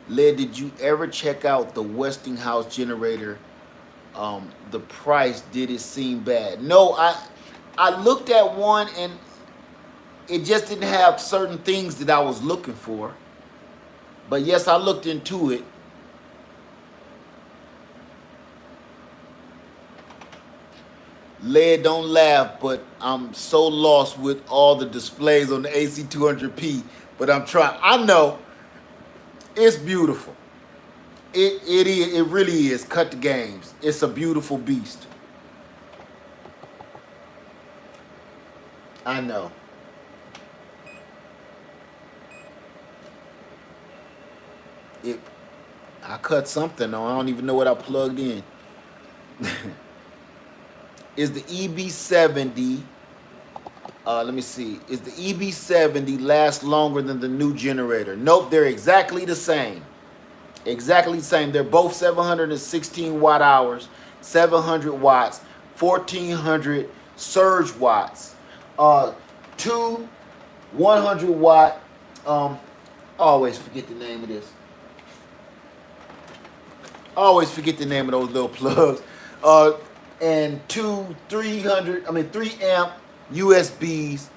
Led, did you ever check out the Westinghouse generator? The price, did it seem bad? No, I looked at one and it just didn't have certain things that I was looking for. But yes, I looked into it. Led, don't laugh, but I'm so lost with all the displays on the AC200P. But I'm trying. I know. It's beautiful. It really is. Cut the games. It's a beautiful beast. I know. I cut something on. I don't even know what I plugged in. Is the EB70, let me see, is the EB70 last longer than the new generator? Nope, they're exactly the same. Exactly the same. They're both 716 watt hours, 700 watts, 1400 surge watts. Two 100 watt, I always forget the name of this. I always forget the name of those little plugs. And two 3 amp USBs.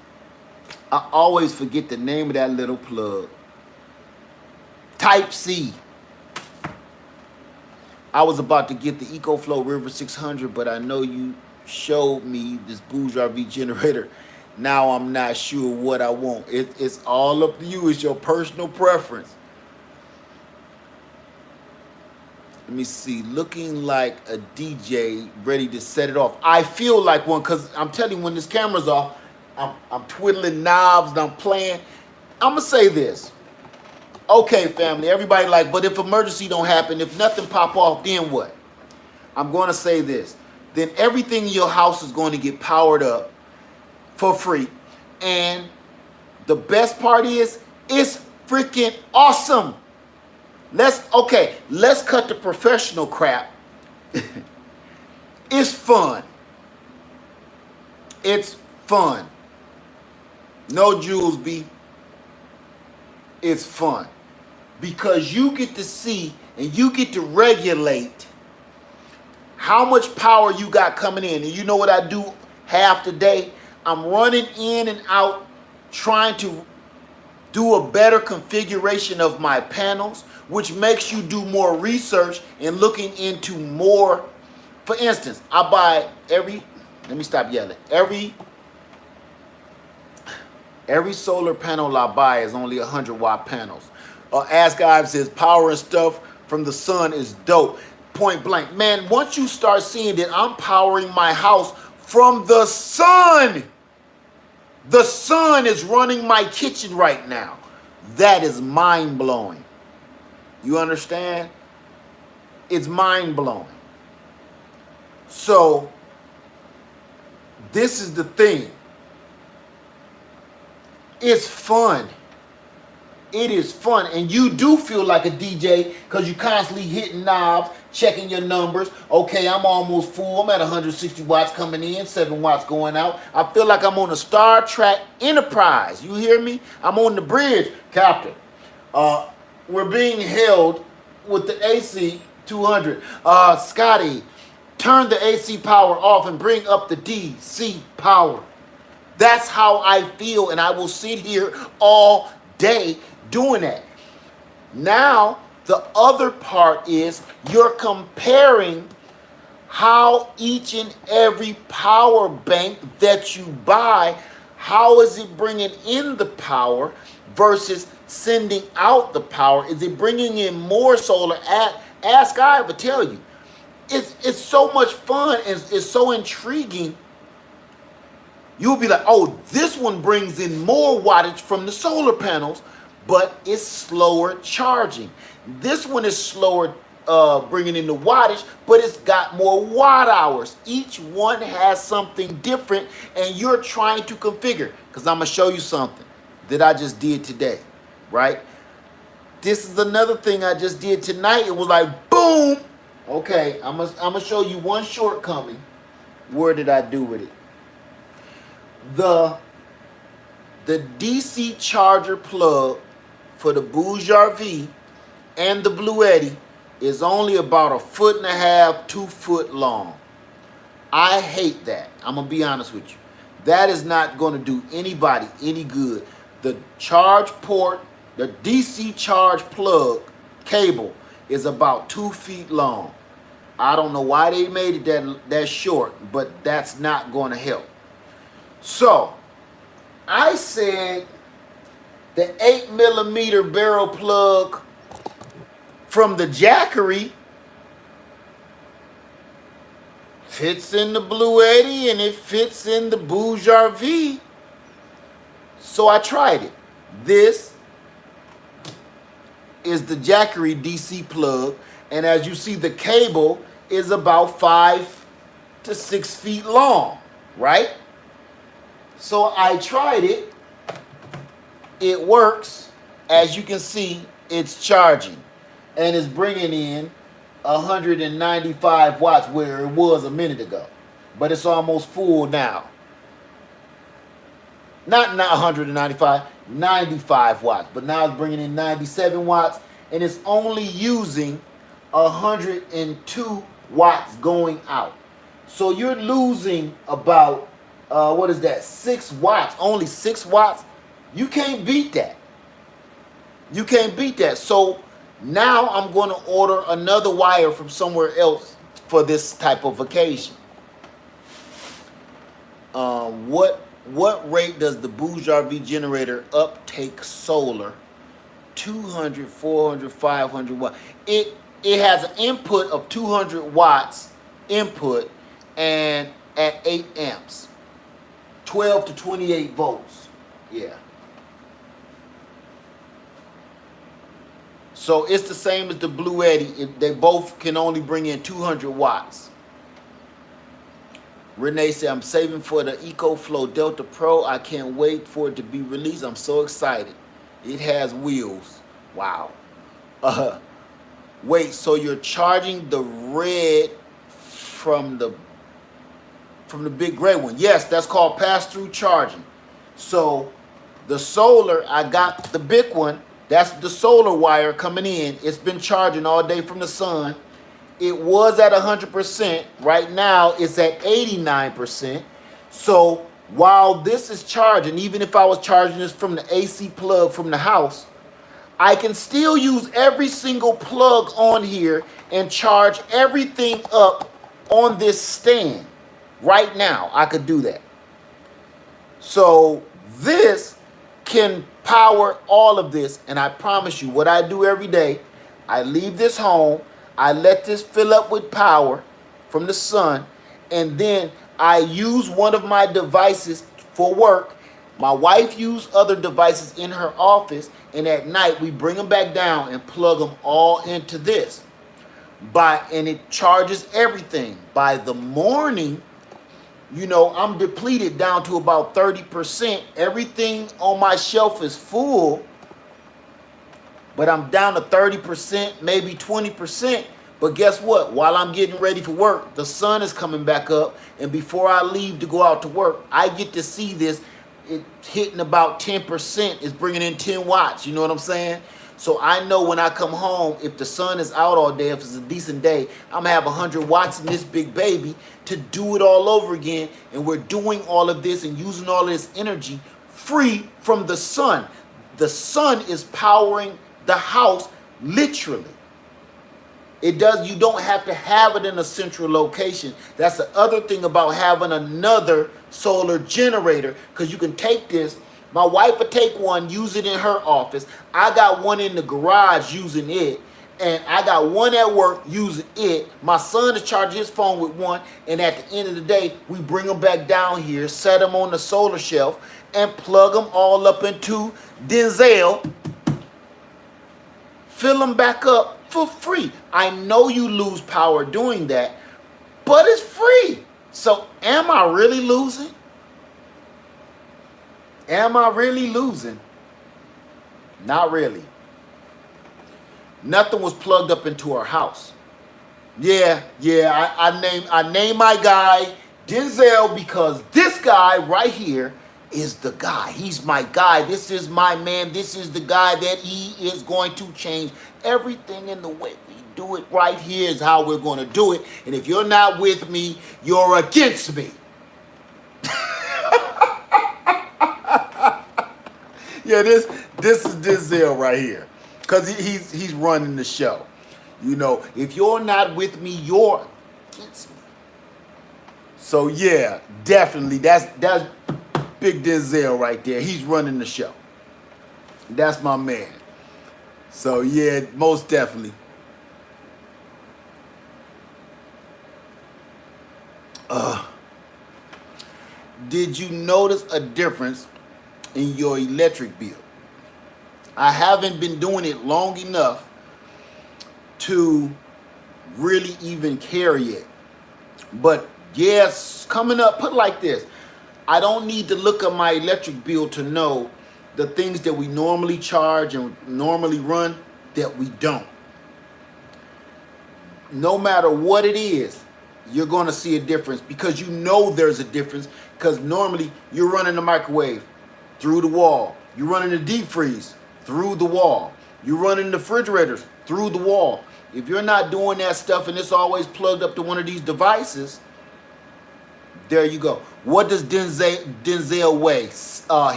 I always forget the name of that little plug. Type C. I was about to get the EcoFlow River 600, but I know you showed me this BougeRV generator Now I'm not sure what I want. It's all up to you. It's your personal preference. Let me see. Looking like a DJ ready to set it off. I feel like one because I'm telling you, when this camera's off, I'm twiddling knobs and I'm playing. I'm going to say this. Okay, family, everybody like, but if emergency don't happen, if nothing pop off, then what? I'm going to say this. Then everything in your house is going to get powered up for free. And the best part is, it's freaking awesome. Let's cut the professional crap. It's fun. It's fun. No Jules B. It's fun. Because you get to see and you get to regulate how much power you got coming in. And you know what I do half the day? I'm running in and out trying to do a better configuration of my panels, which makes you do more research and looking into more. For instance, I buy let me stop yelling. Every solar panel I buy is only 100-watt panels. Ask Ives says power and stuff from the sun is dope. Point blank. Man, once you start seeing that I'm powering my house from the sun. The sun is running my kitchen right now. That is mind-blowing. You understand? It's mind-blowing. So, this is the thing. It's fun. It is fun. And you do feel like a DJ because you're constantly hitting knobs, checking your numbers. Okay, I'm almost full. I'm at 160 watts coming in, 7 watts going out. I feel like I'm on a Star Trek Enterprise. You hear me? I'm on the bridge, Captain. We're being held with the AC 200. Scotty, turn the AC power off and bring up the DC power. That's how I feel, and I will sit here all day doing that. Now, the other part is you're comparing how each and every power bank that you buy, how is it bringing in the power versus sending out the power? Is it bringing in more solar? Ask I will tell you. It's so much fun. It's so intriguing. You'll be like, oh, this one brings in more wattage from the solar panels, but it's slower charging. This one is slower bringing in the wattage, but it's got more watt hours. Each one has something different, and you're trying to configure. Because I'm going to show you something that I just did today, right? This is another thing I just did tonight. It was like, boom. Okay, I'm gonna show you one shortcoming. Where did I do with it? The DC charger plug for the BougeRV and the Blue Eddy is only about 1.5 feet, 2 foot long. I hate that. I'm gonna be honest with you. That is not gonna do anybody any good. The charge port, the DC charge plug cable is about 2 feet long. I don't know why they made it that short, but that's not going to help. So, I said the 8mm barrel plug from the Jackery fits in the Blue Eddy and it fits in the BougeRV. So I tried it. This is the Jackery DC plug, and as you see, the cable is about 5 to 6 feet long, right? So I tried it. It works. As you can see, it's charging, and it's bringing in 195 watts where it was a minute ago, but it's almost full now. Not 195, 95 watts, but now it's bringing in 97 watts, and it's only using 102 watts going out. So you're losing about, 6 watts, only 6 watts. You can't beat that. You can't beat that. So now I'm going to order another wire from somewhere else for this type of occasion. What What rate does the BougeRV generator uptake solar? 200, 400, 500 watts. It has an input of 200 watts input and at 8 amps. 12 to 28 volts. Yeah. So it's the same as the Blue Eddy. They both can only bring in 200 watts. Renee said, I'm saving for the EcoFlow Delta Pro. I can't wait for it to be released. I'm so excited. It has wheels. Wow. Wait, so you're charging the red from the big gray one? Yes, that's called pass-through charging. So the solar, I got the big one. That's the solar wire coming in. It's been charging all day from the sun. It was at 100%. Right now, it's at 89%. So while this is charging, even if I was charging this from the AC plug from the house, I can still use every single plug on here and charge everything up on this stand. Right now, I could do that. So this can power all of this. And I promise you, what I do every day, I leave this home, I let this fill up with power from the sun, and then I use one of my devices for work. My wife used other devices in her office, and at night we bring them back down and plug them all into this. And it charges everything. By the morning, you know, I'm depleted down to about 30%. Everything on my shelf is full, but I'm down to 30%, maybe 20%. But guess what? While I'm getting ready for work, the sun is coming back up. And before I leave to go out to work, I get to see this. It's hitting about 10%. It's bringing in 10 watts. You know what I'm saying? So I know when I come home, if the sun is out all day, if it's a decent day, I'm going to have 100 watts in this big baby to do it all over again. And we're doing all of this and using all of this energy free from the sun. The sun is powering the house literally. You don't have to have it in a central location. That's the other thing about having another solar generator, because you can take this. My wife would take one, use it in her office. I got one in the garage using it. And I got one at work using it. My son is charging his phone with one. And at the end of the day, we bring them back down here, set them on the solar shelf, and plug them all up into Denzel. Fill them back up for free. I know you lose power doing that, but it's free. So am I really losing? Am I really losing? Not really. Nothing was plugged up into our house. Yeah, I named my guy Denzel because this guy right here is the guy. He's my guy. This is my man. This is the guy that he is going to change everything in the way we do it. Right here is how we're going to do it. And if you're not with me, you're against me. Yeah, this is Denzel right here, because he's running the show. You know, if you're not with me, you're against me. So yeah, definitely that's big Denzel right there. He's running the show. That's my man. So yeah, most definitely. Did you notice a difference in your electric bill? I haven't been doing it long enough to really even care yet. But yes, coming up, put it like this. I don't need to look at my electric bill to know the things that we normally charge and normally run that we don't. No matter what it is, you're going to see a difference, because you know there's a difference, because normally you're running the microwave through the wall. You're running the deep freeze through the wall. You're running the refrigerators through the wall. If you're not doing that stuff and it's always plugged up to one of these devices, there you go. What does Denzel weigh?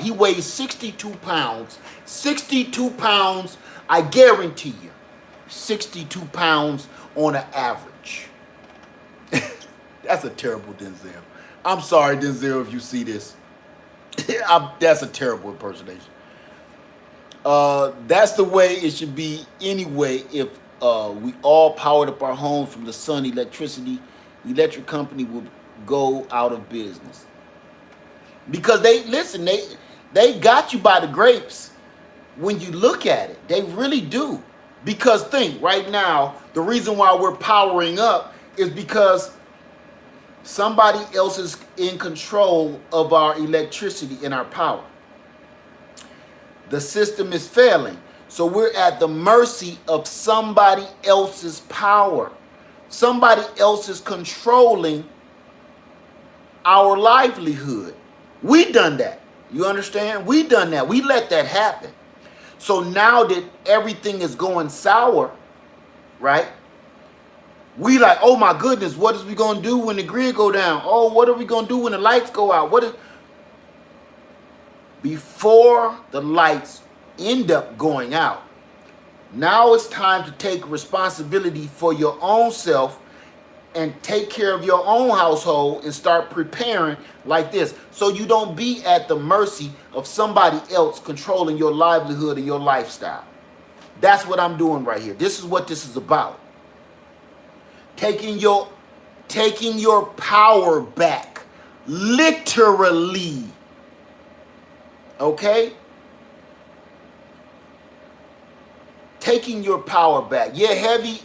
He weighs 62 pounds. 62 pounds, I guarantee you. 62 pounds on an average. That's a terrible Denzel. I'm sorry, Denzel, if you see this. That's a terrible impersonation. That's the way it should be anyway. If we all powered up our homes from the sun, electric company would go out of business because they got you by the grapes when you look at it. They really do. Because think right now, the reason why we're powering up is because somebody else is in control of our electricity and our power. The system is failing. So we're at the mercy of somebody else's power. Somebody else is controlling our livelihood. We done that. You understand? We done that. We let that happen. So now that everything is going sour, right? We like, oh my goodness, what is we gonna do when the grid go down? Oh, what are we gonna do when the lights go out? Before the lights end up going out, now it's time to take responsibility for your own self and take care of your own household and start preparing like this so you don't be at the mercy of somebody else controlling your livelihood and your lifestyle. That's what I'm doing right here. This is what this is about. Taking your power back, literally. Okay? Taking your power back. Yeah, heavy.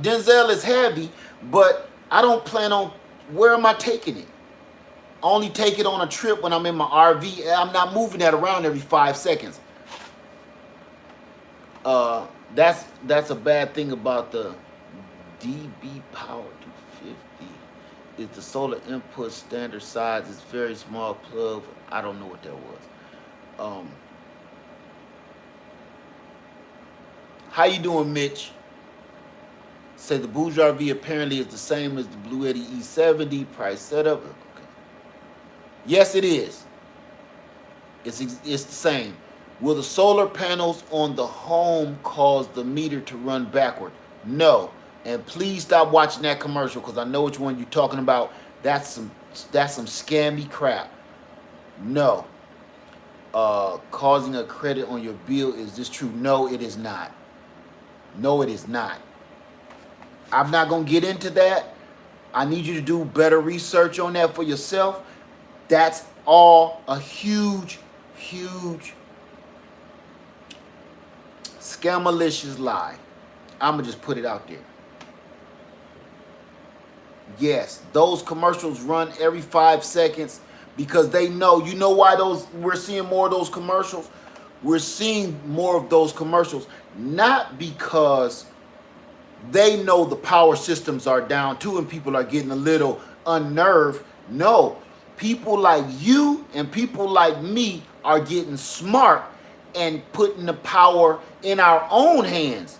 Denzel is heavy, but I don't plan on. Where am I taking it? Only take it on a trip when I'm in my RV. I'm not moving that around every 5 seconds. That's a bad thing about the DB Power 250. Is the solar input standard size is very small plug. I don't know what that was. How you doing, Mitch? Say the BougeRV apparently is the same as the Blue Eddy E70 price setup. Okay. Yes, it is. It's the same. Will the solar panels on the home cause the meter to run backward? No. And please stop watching that commercial because I know which one you're talking about. That's some scammy crap. No. Causing a credit on your bill, is this true? No, it is not. No, it is not. I'm not going to get into that. I need you to do better research on that for yourself. That's all a huge, huge scamalicious lie. I'm going to just put it out there. Yes, those commercials run every 5 seconds because they know. You know why we're seeing more of those commercials? We're seeing more of those commercials not because they know the power systems are down too and people are getting a little unnerved. No, people like you and people like me are getting smart and putting the power in our own hands.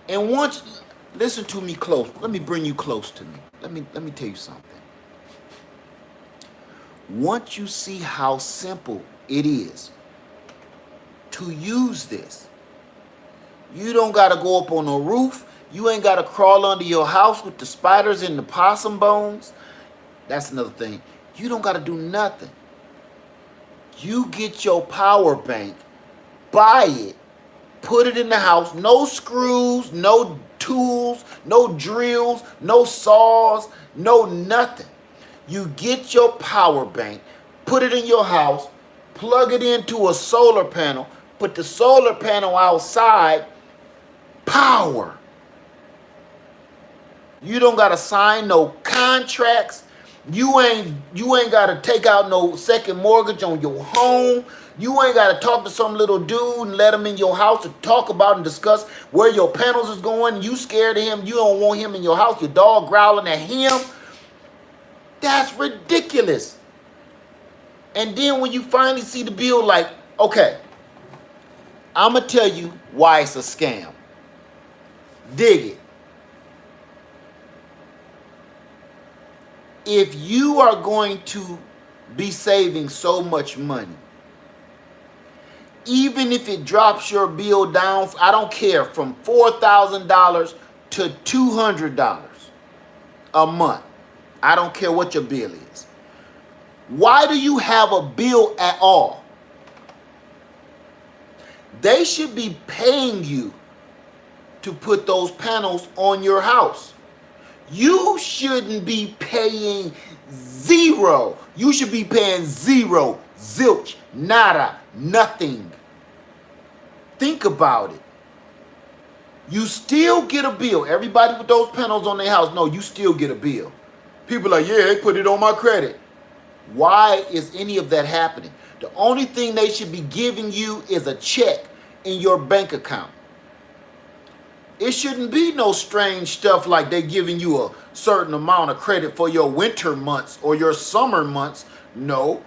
And once, listen to me close. Let me bring you close to me. Let me tell you something. Once you see how simple it is to use this, you don't got to go up on the roof. You ain't got to crawl under your house with the spiders and the possum bones. That's another thing. You don't got to do nothing. You get your power bank, buy it, put it in the house. No screws, no tools, no drills, no saws, no nothing. You get your power bank, put it in your house, plug it into a solar panel, put the solar panel outside, power. You don't got to sign no contracts. You ain't got to take out no second mortgage on your home. You ain't got to talk to some little dude and let him in your house to talk about and discuss where your panels is going. You scared of him. You don't want him in your house. Your dog growling at him. That's ridiculous. And then when you finally see the bill, like, okay, I'm going to tell you why it's a scam. Dig it. If you are going to be saving so much money, even if it drops your bill down, I don't care, from $4,000 to $200 a month. I don't care what your bill is. Why do you have a bill at all? They should be paying you to put those panels on your house. You shouldn't be paying zero. You should be paying zero, zilch, nada, nothing. Think about it. You still get a bill. Everybody with those panels on their house, no, you still get a bill. People are like, yeah, they put it on my credit. Why is any of that happening? The only thing they should be giving you is a check in your bank account. It shouldn't be no strange stuff like they giving you a certain amount of credit for your winter months or your summer months. No,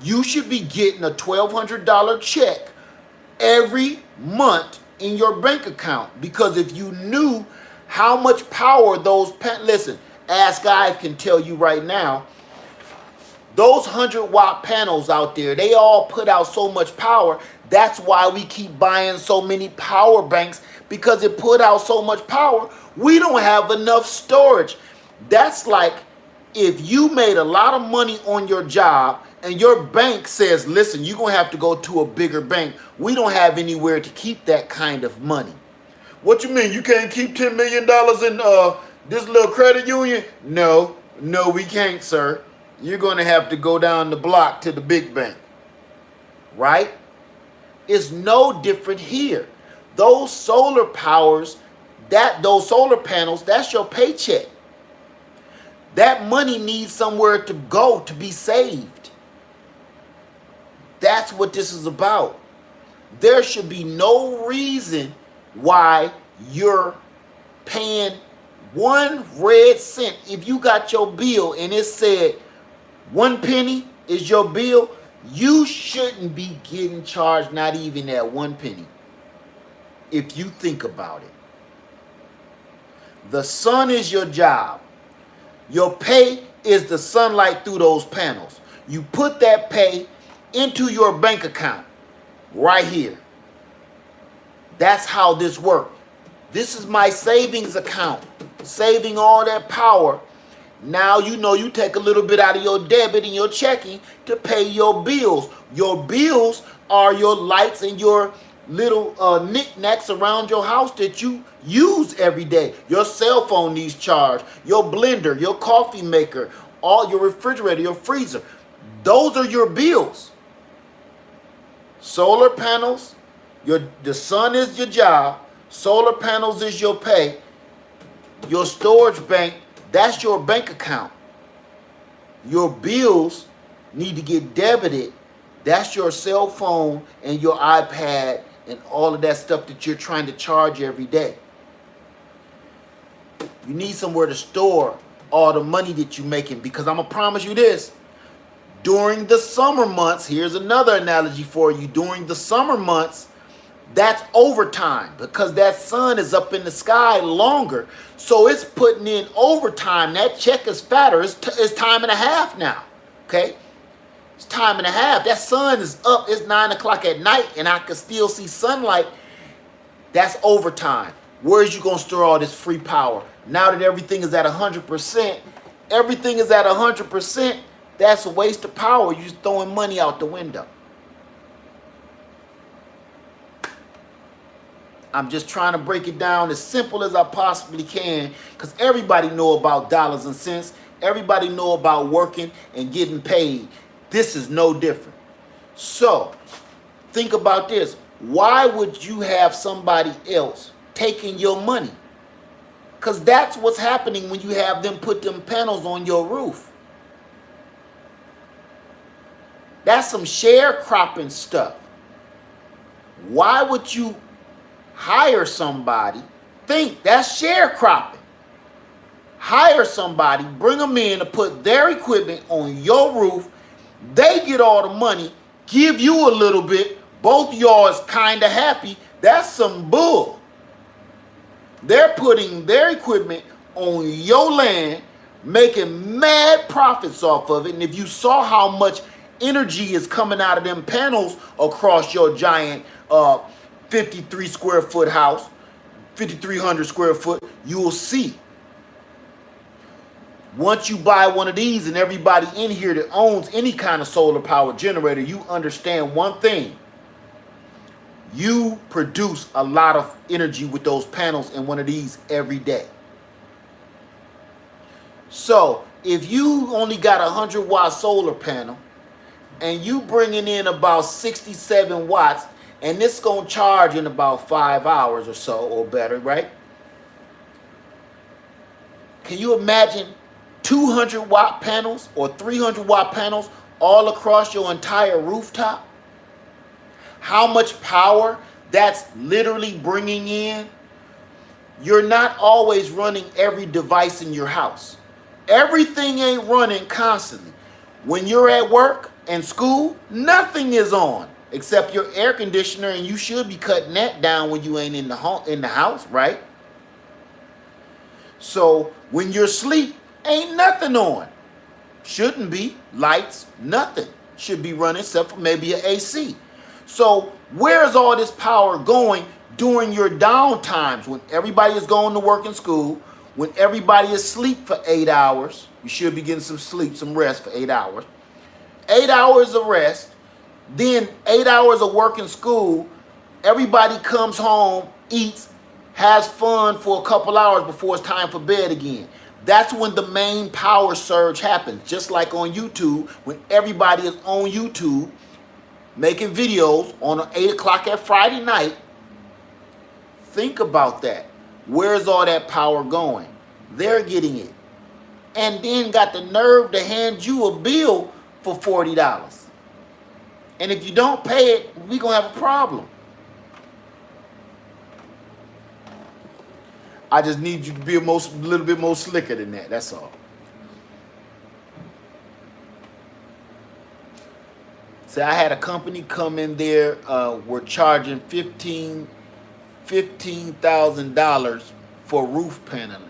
you should be getting a $1,200 check every month in your bank account. Because if you knew how much power those listen, Ask Ive can tell you right now, those 100-watt panels out there, they all put out so much power. That's why we keep buying so many power banks, because it put out so much power. We don't have enough storage. That's like if you made a lot of money on your job and your bank says, listen, you're going to have to go to a bigger bank. We don't have anywhere to keep that kind of money. What you mean? You can't keep $10 million in this little credit union? No, we can't, sir. You're going to have to go down the block to the big bank. Right? It's no different here. Those solar powers, those solar panels, that's your paycheck. That money needs somewhere to go to be saved. That's what this is about. There should be no reason why you're paying 1 red cent. If you got your bill and it said 1 penny is your bill, you shouldn't be getting charged not even that 1 penny. If you think about it. The sun is your job. Your pay is the sunlight through those panels. You put that pay into your bank account right here. That's how this works. This is my savings account, saving all that power. Now you know you take a little bit out of your debit and your checking to pay your bills. Your bills are your lights and your little knickknacks around your house that you use every day. Your cell phone needs charge, your blender, your coffee maker, all your refrigerator, your freezer. Those are your bills. Solar panels, the sun is your job. Solar panels is your pay. Your storage bank, that's your bank account. Your bills need to get debited. That's your cell phone and your iPad and all of that stuff that you're trying to charge every day. You need somewhere to store all the money that you're making, because I'm going to promise you this. During the summer months, here's another analogy for you. During the summer months, that's overtime, because that sun is up in the sky longer. So it's putting in overtime. That check is fatter. It's time and a half now. Okay? It's time and a half. That sun is up. It's 9 o'clock at night and I can still see sunlight. That's overtime. Where's you going to store all this free power? Now that everything is at 100%, everything is at 100%, that's a waste of power. You're just throwing money out the window. I'm just trying to break it down as simple as I possibly can, because everybody know about dollars and cents. Everybody know about working and getting paid. This is no different. So, think about this. Why would you have somebody else taking your money? Because that's what's happening when you have them put them panels on your roof. That's some sharecropping stuff. Why would you hire somebody? Think, that's sharecropping. Hire somebody, bring them in to put their equipment on your roof. They get all the money, give you a little bit. Both y'all is kind of happy. That's some bull. They're putting their equipment on your land, making mad profits off of it. And if you saw how much energy is coming out of them panels across your giant 53 square foot house, 5,300 square foot, you will see. Once you buy one of these, and everybody in here that owns any kind of solar power generator, you understand one thing. You produce a lot of energy with those panels in one of these every day. So if you only got a 100-watt solar panel and you bringing in about 67 watts, and this going to charge in about 5 hours or so or better, right? Can you imagine 200-watt panels or 300-watt panels all across your entire rooftop? How much power that's literally bringing in? You're not always running every device in your house. Everything ain't running constantly. When you're at work and school, nothing is on except your air conditioner, and you should be cutting that down when you ain't in the house, right? So when you're asleep, ain't nothing on. Shouldn't be. Lights, nothing should be running except for maybe an AC. So where's all this power going during your down times when everybody is going to work and school, when everybody is asleep for 8 hours? You should be getting some sleep, some rest for 8 hours. 8 hours of rest, then 8 hours of work and school. Everybody comes home, eats, has fun for a couple hours before it's time for bed again. That's when the main power surge happens. Just like on YouTube, when everybody is on YouTube making videos on 8 o'clock at Friday night. Think about that. Where's all that power going? They're getting it. And then got the nerve to hand you a bill for $40. And if you don't pay it, we're going to have a problem. I just need you to be a little bit more slicker than that. That's all. See, I had a company come in there. We're charging $15,000 for roof paneling.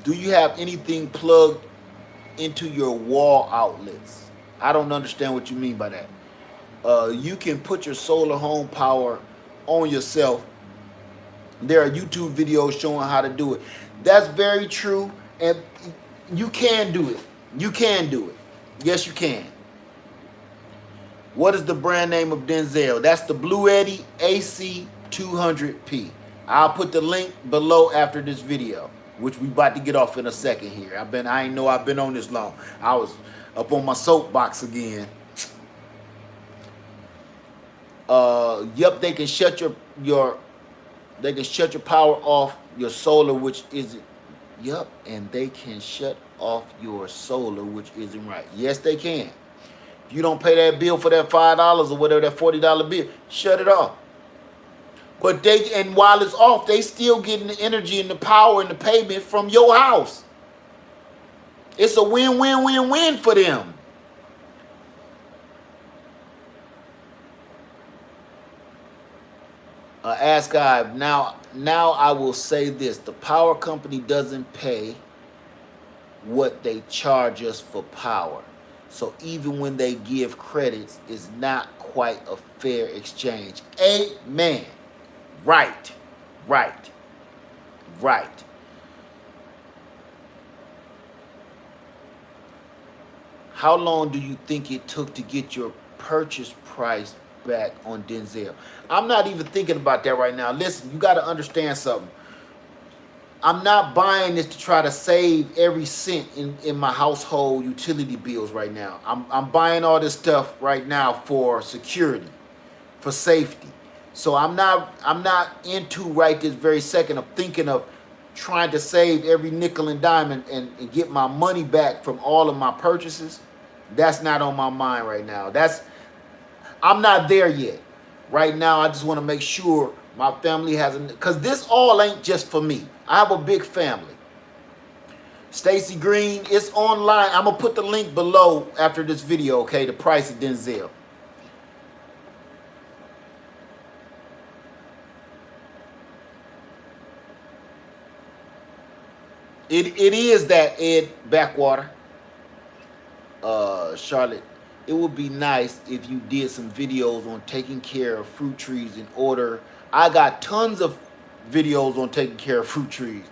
Do you have anything plugged into your wall outlets? I don't understand what you mean by that. You can put your solar home power on yourself. There are YouTube videos showing how to do it. That's very true, and you can do it. You can do it. Yes, you can. What is the brand name of Denzel? That's the Blue Eddy AC 200P. I'll put the link below after this video, which we about to get off in a second here. I ain't know I've been on this long. I was up on my soapbox again. Yep, they can shut your power off your solar, which isn't. Yep, and they can shut off your solar, which isn't right. Yes, they can. If you don't pay that bill for that $5 or whatever, that $40 bill, shut it off. But and while it's off, they still getting the energy and the power and the payment from your house. It's a win-win-win-win for them. Ask God. Now I will say this. The power company doesn't pay what they charge us for power. So even when they give credits, it's not quite a fair exchange. Amen. Right. How long do you think it took to get your purchase price back on Denzel? I'm not even thinking about that right now. Listen, you got to understand something. I'm not buying this to try to save every cent in my household utility bills right now. I'm buying all this stuff right now for security, for safety. So I'm not into right this very second of thinking of trying to save every nickel and dime and get my money back from all of my purchases. That's not on my mind right now. I'm not there yet. Right now, I just want to make sure my family has because this all ain't just for me. I have a big family. Stacy Green, it's online. I'm going to put the link below after this video, okay? The price of Denzel. It is that, Ed Backwater. Charlotte, it would be nice if you did some videos on taking care of fruit trees in order. I got tons of videos on taking care of fruit trees.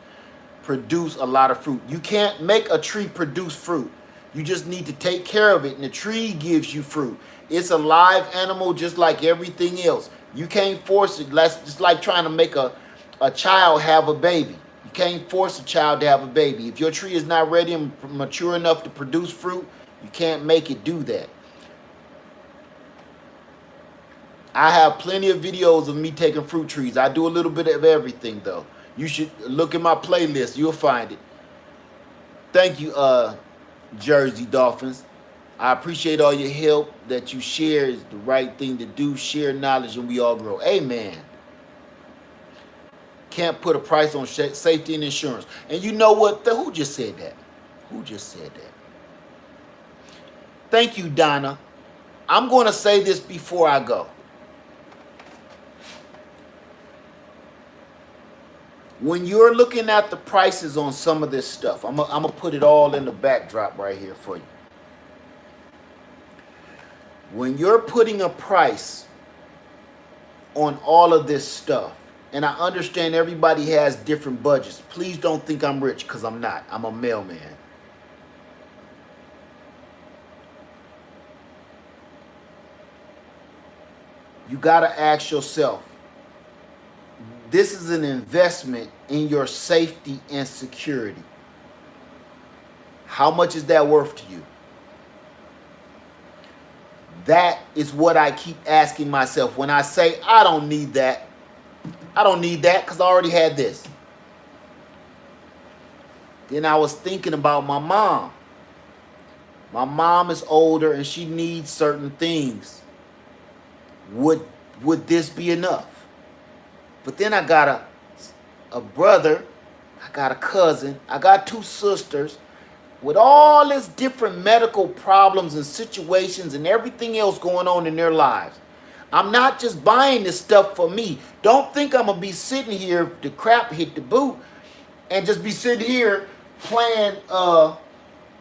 produce a lot of fruit. You can't make a tree produce fruit. You just need to take care of it, and the tree gives you fruit. It's a live animal just like everything else. You can't force it. That's just like trying to make a child have a baby. You can't force a child to have a baby. If your tree is not ready and mature enough to produce fruit, you can't make it do that. I have plenty of videos of me taking fruit trees. I do a little bit of everything though. You should look in my playlist. You'll find it. Thank you, Jersey Dolphins. I appreciate all your help that you share. Is the right thing to do. Share knowledge and we all grow. Amen. Can't put a price on safety and insurance. And you know what? Who just said that? Who just said that? Thank you, Donna. I'm going to say this before I go. When you're looking at the prices on some of this stuff, I'm going to put it all in the backdrop right here for you. When you're putting a price on all of this stuff, and I understand everybody has different budgets. Please don't think I'm rich, because I'm not. I'm a mailman. You got to ask yourself, this is an investment in your safety and security. How much is that worth to you? That is what I keep asking myself when I say, I don't need that. I don't need that because I already had this. Then I was thinking about my mom. My mom is older and she needs certain things. Would this be enough? But then I got a brother, I got a cousin, I got two sisters with all this different medical problems and situations and everything else going on in their lives. I'm not just buying this stuff for me. Don't think I'm going to be sitting here if the crap hit the boot and just be sitting here playing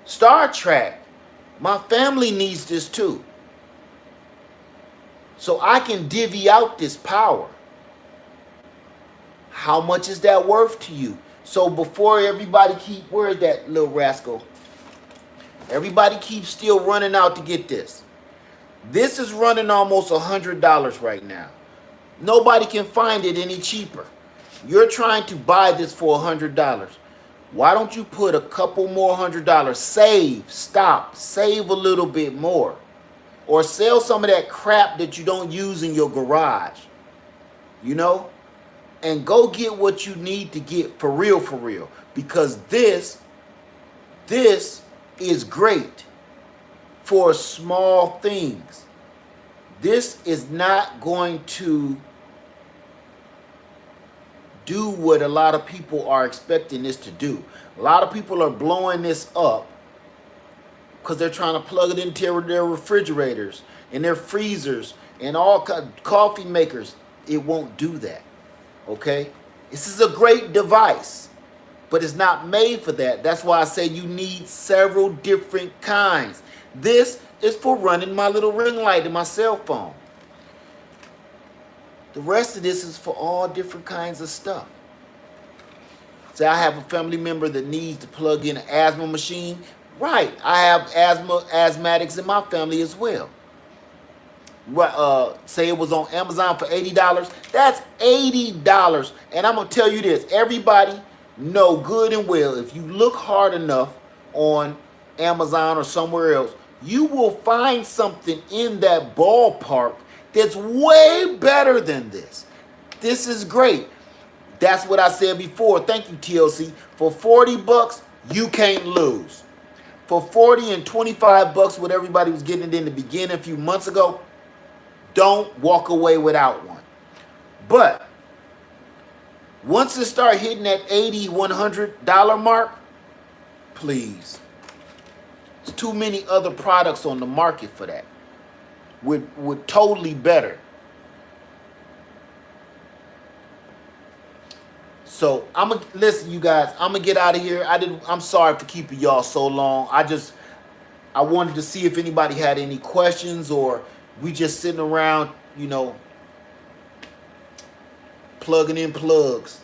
Star Trek. My family needs this too. So I can divvy out this power. How much is that worth to you? So before everybody where's that little rascal? Everybody keeps still running out to get this. This is running almost $100 right now. Nobody can find it any cheaper. You're trying to buy this for $100. Why don't you put a couple more $100? Save a little bit more. Or sell some of that crap that you don't use in your garage. You know? And go get what you need to get for real. Because this is great for small things. This is not going to do what a lot of people are expecting this to do. A lot of people are blowing this up because they're trying to plug it into their refrigerators and their freezers and all coffee makers. It won't do that. Okay? This is a great device, but it's not made for that. That's why I say you need several different kinds. This is for running my little ring light in my cell phone. The rest of this is for all different kinds of stuff. Say I have a family member that needs to plug in an asthma machine. Right, I have asthmatics in my family as well. Say it was on Amazon for $80. That's $80. And I'm going to tell you this. Everybody know good and well, if you look hard enough on Amazon or somewhere else, you will find something in that ballpark that's way better than this. This is great. That's what I said before. Thank you, TLC. For 40 bucks, you can't lose. For 40 and 25 bucks, what everybody was getting it in the beginning a few months ago, don't walk away without one. But once it start hitting that $80, $100 mark, please. There's too many other products on the market for that. With totally better. So listen, you guys, I'm gonna get out of here. I'm sorry for keeping y'all so long. I wanted to see if anybody had any questions, or we just sitting around, plugging in plugs.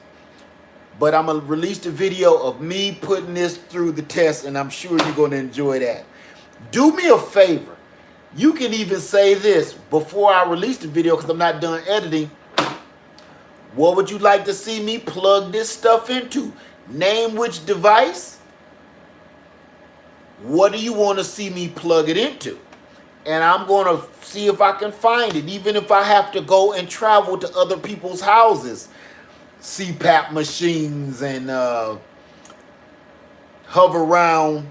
But I'm going to release the video of me putting this through the test, and I'm sure you're going to enjoy that. Do me a favor. You can even say this before I release the video because I'm not done editing. What would you like to see me plug this stuff into? Name which device. What do you want to see me plug it into? And I'm going to see if I can find it, even if I have to go and travel to other people's houses. CPAP machines and hover around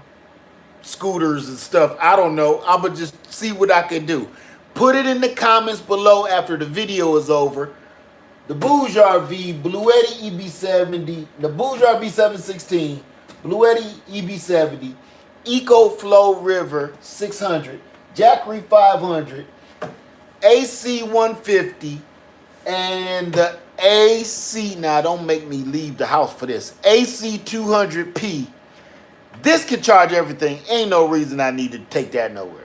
scooters and stuff. I don't know. I'm going to just see what I can do. Put it in the comments below after the video is over. The BougeRV, Bluetti EB70, the BougeRV 716, Bluetti EB70, EcoFlow River 600, Jackery 500, AC 150, and the AC, now don't make me leave the house for this, AC 200P. This can charge everything. Ain't no reason I need to take that nowhere.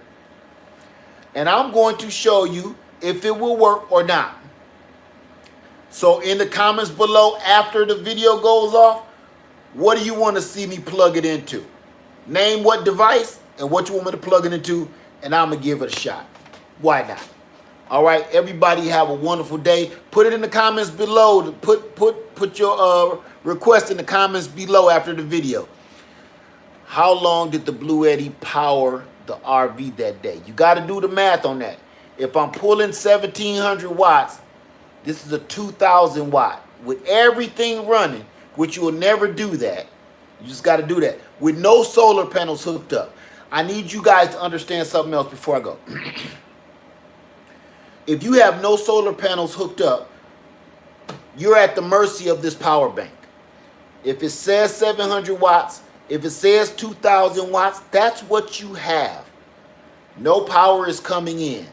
And I'm going to show you if it will work or not. So in the comments below after the video goes off, what do you want to see me plug it into? Name what device and what you want me to plug it into, and I'm going to give it a shot. Why not? All right, everybody have a wonderful day. Put it in the comments below. Put your request in the comments below after the video. How long did the Bluetti power the RV that day? You got to do the math on that. If I'm pulling 1,700 watts, this is a 2,000 watt. With everything running, which you will never do that. You just got to do that. With no solar panels hooked up. I need you guys to understand something else before I go. If you have no solar panels hooked up, you're at the mercy of this power bank. If it says 700 watts, if it says 2,000 watts, that's what you have. No power is coming in.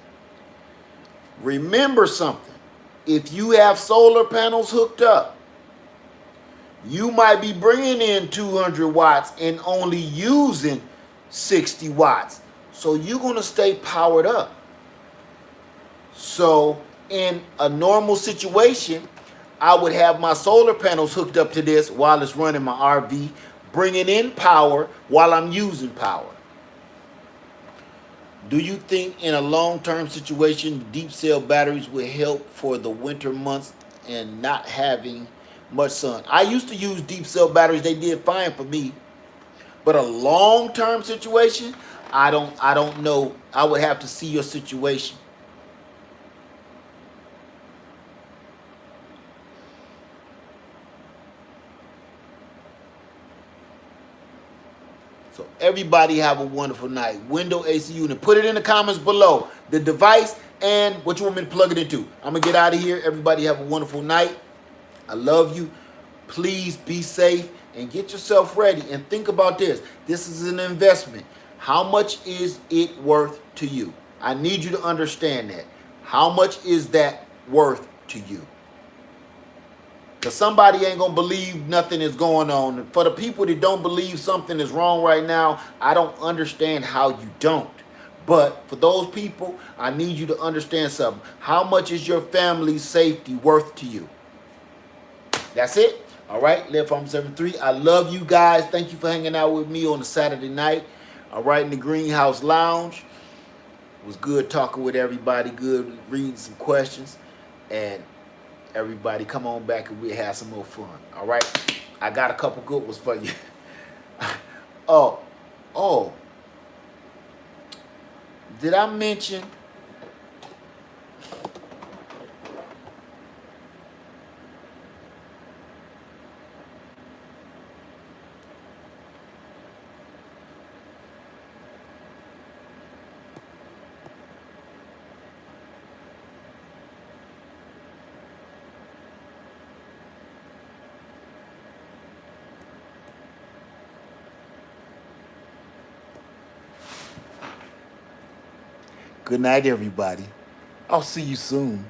Remember something. If you have solar panels hooked up, you might be bringing in 200 watts and only using 60 watts. So you're going to stay powered up. So in a normal situation, I would have my solar panels hooked up to this while it's running my RV, bringing in power while I'm using power. Do you think in a long-term situation, deep cell batteries will help for the winter months and not having much sun? I used to use deep cell batteries. They did fine for me. But a long-term situation, I don't know. I would have to see your situation. So everybody have a wonderful night. Window AC unit. Put it in the comments below. The device and what you want me to plug it into. I'm going to get out of here. Everybody have a wonderful night. I love you. Please be safe and get yourself ready. And think about this. This is an investment. How much is it worth to you? I need you to understand that. How much is that worth to you? Because somebody ain't going to believe nothing is going on. For the people that don't believe something is wrong right now, I don't understand how you don't. But for those people, I need you to understand something. How much is your family's safety worth to you? That's it. All right, Live Farm 73. I love you guys. Thank you for hanging out with me on a Saturday night. All right, in the Greenhouse Lounge. It was good talking with everybody. Good reading some questions. And everybody, come on back and we'll have some more fun. All right? I got a couple good ones for you. Oh. Did I mention? Good night, everybody. I'll see you soon.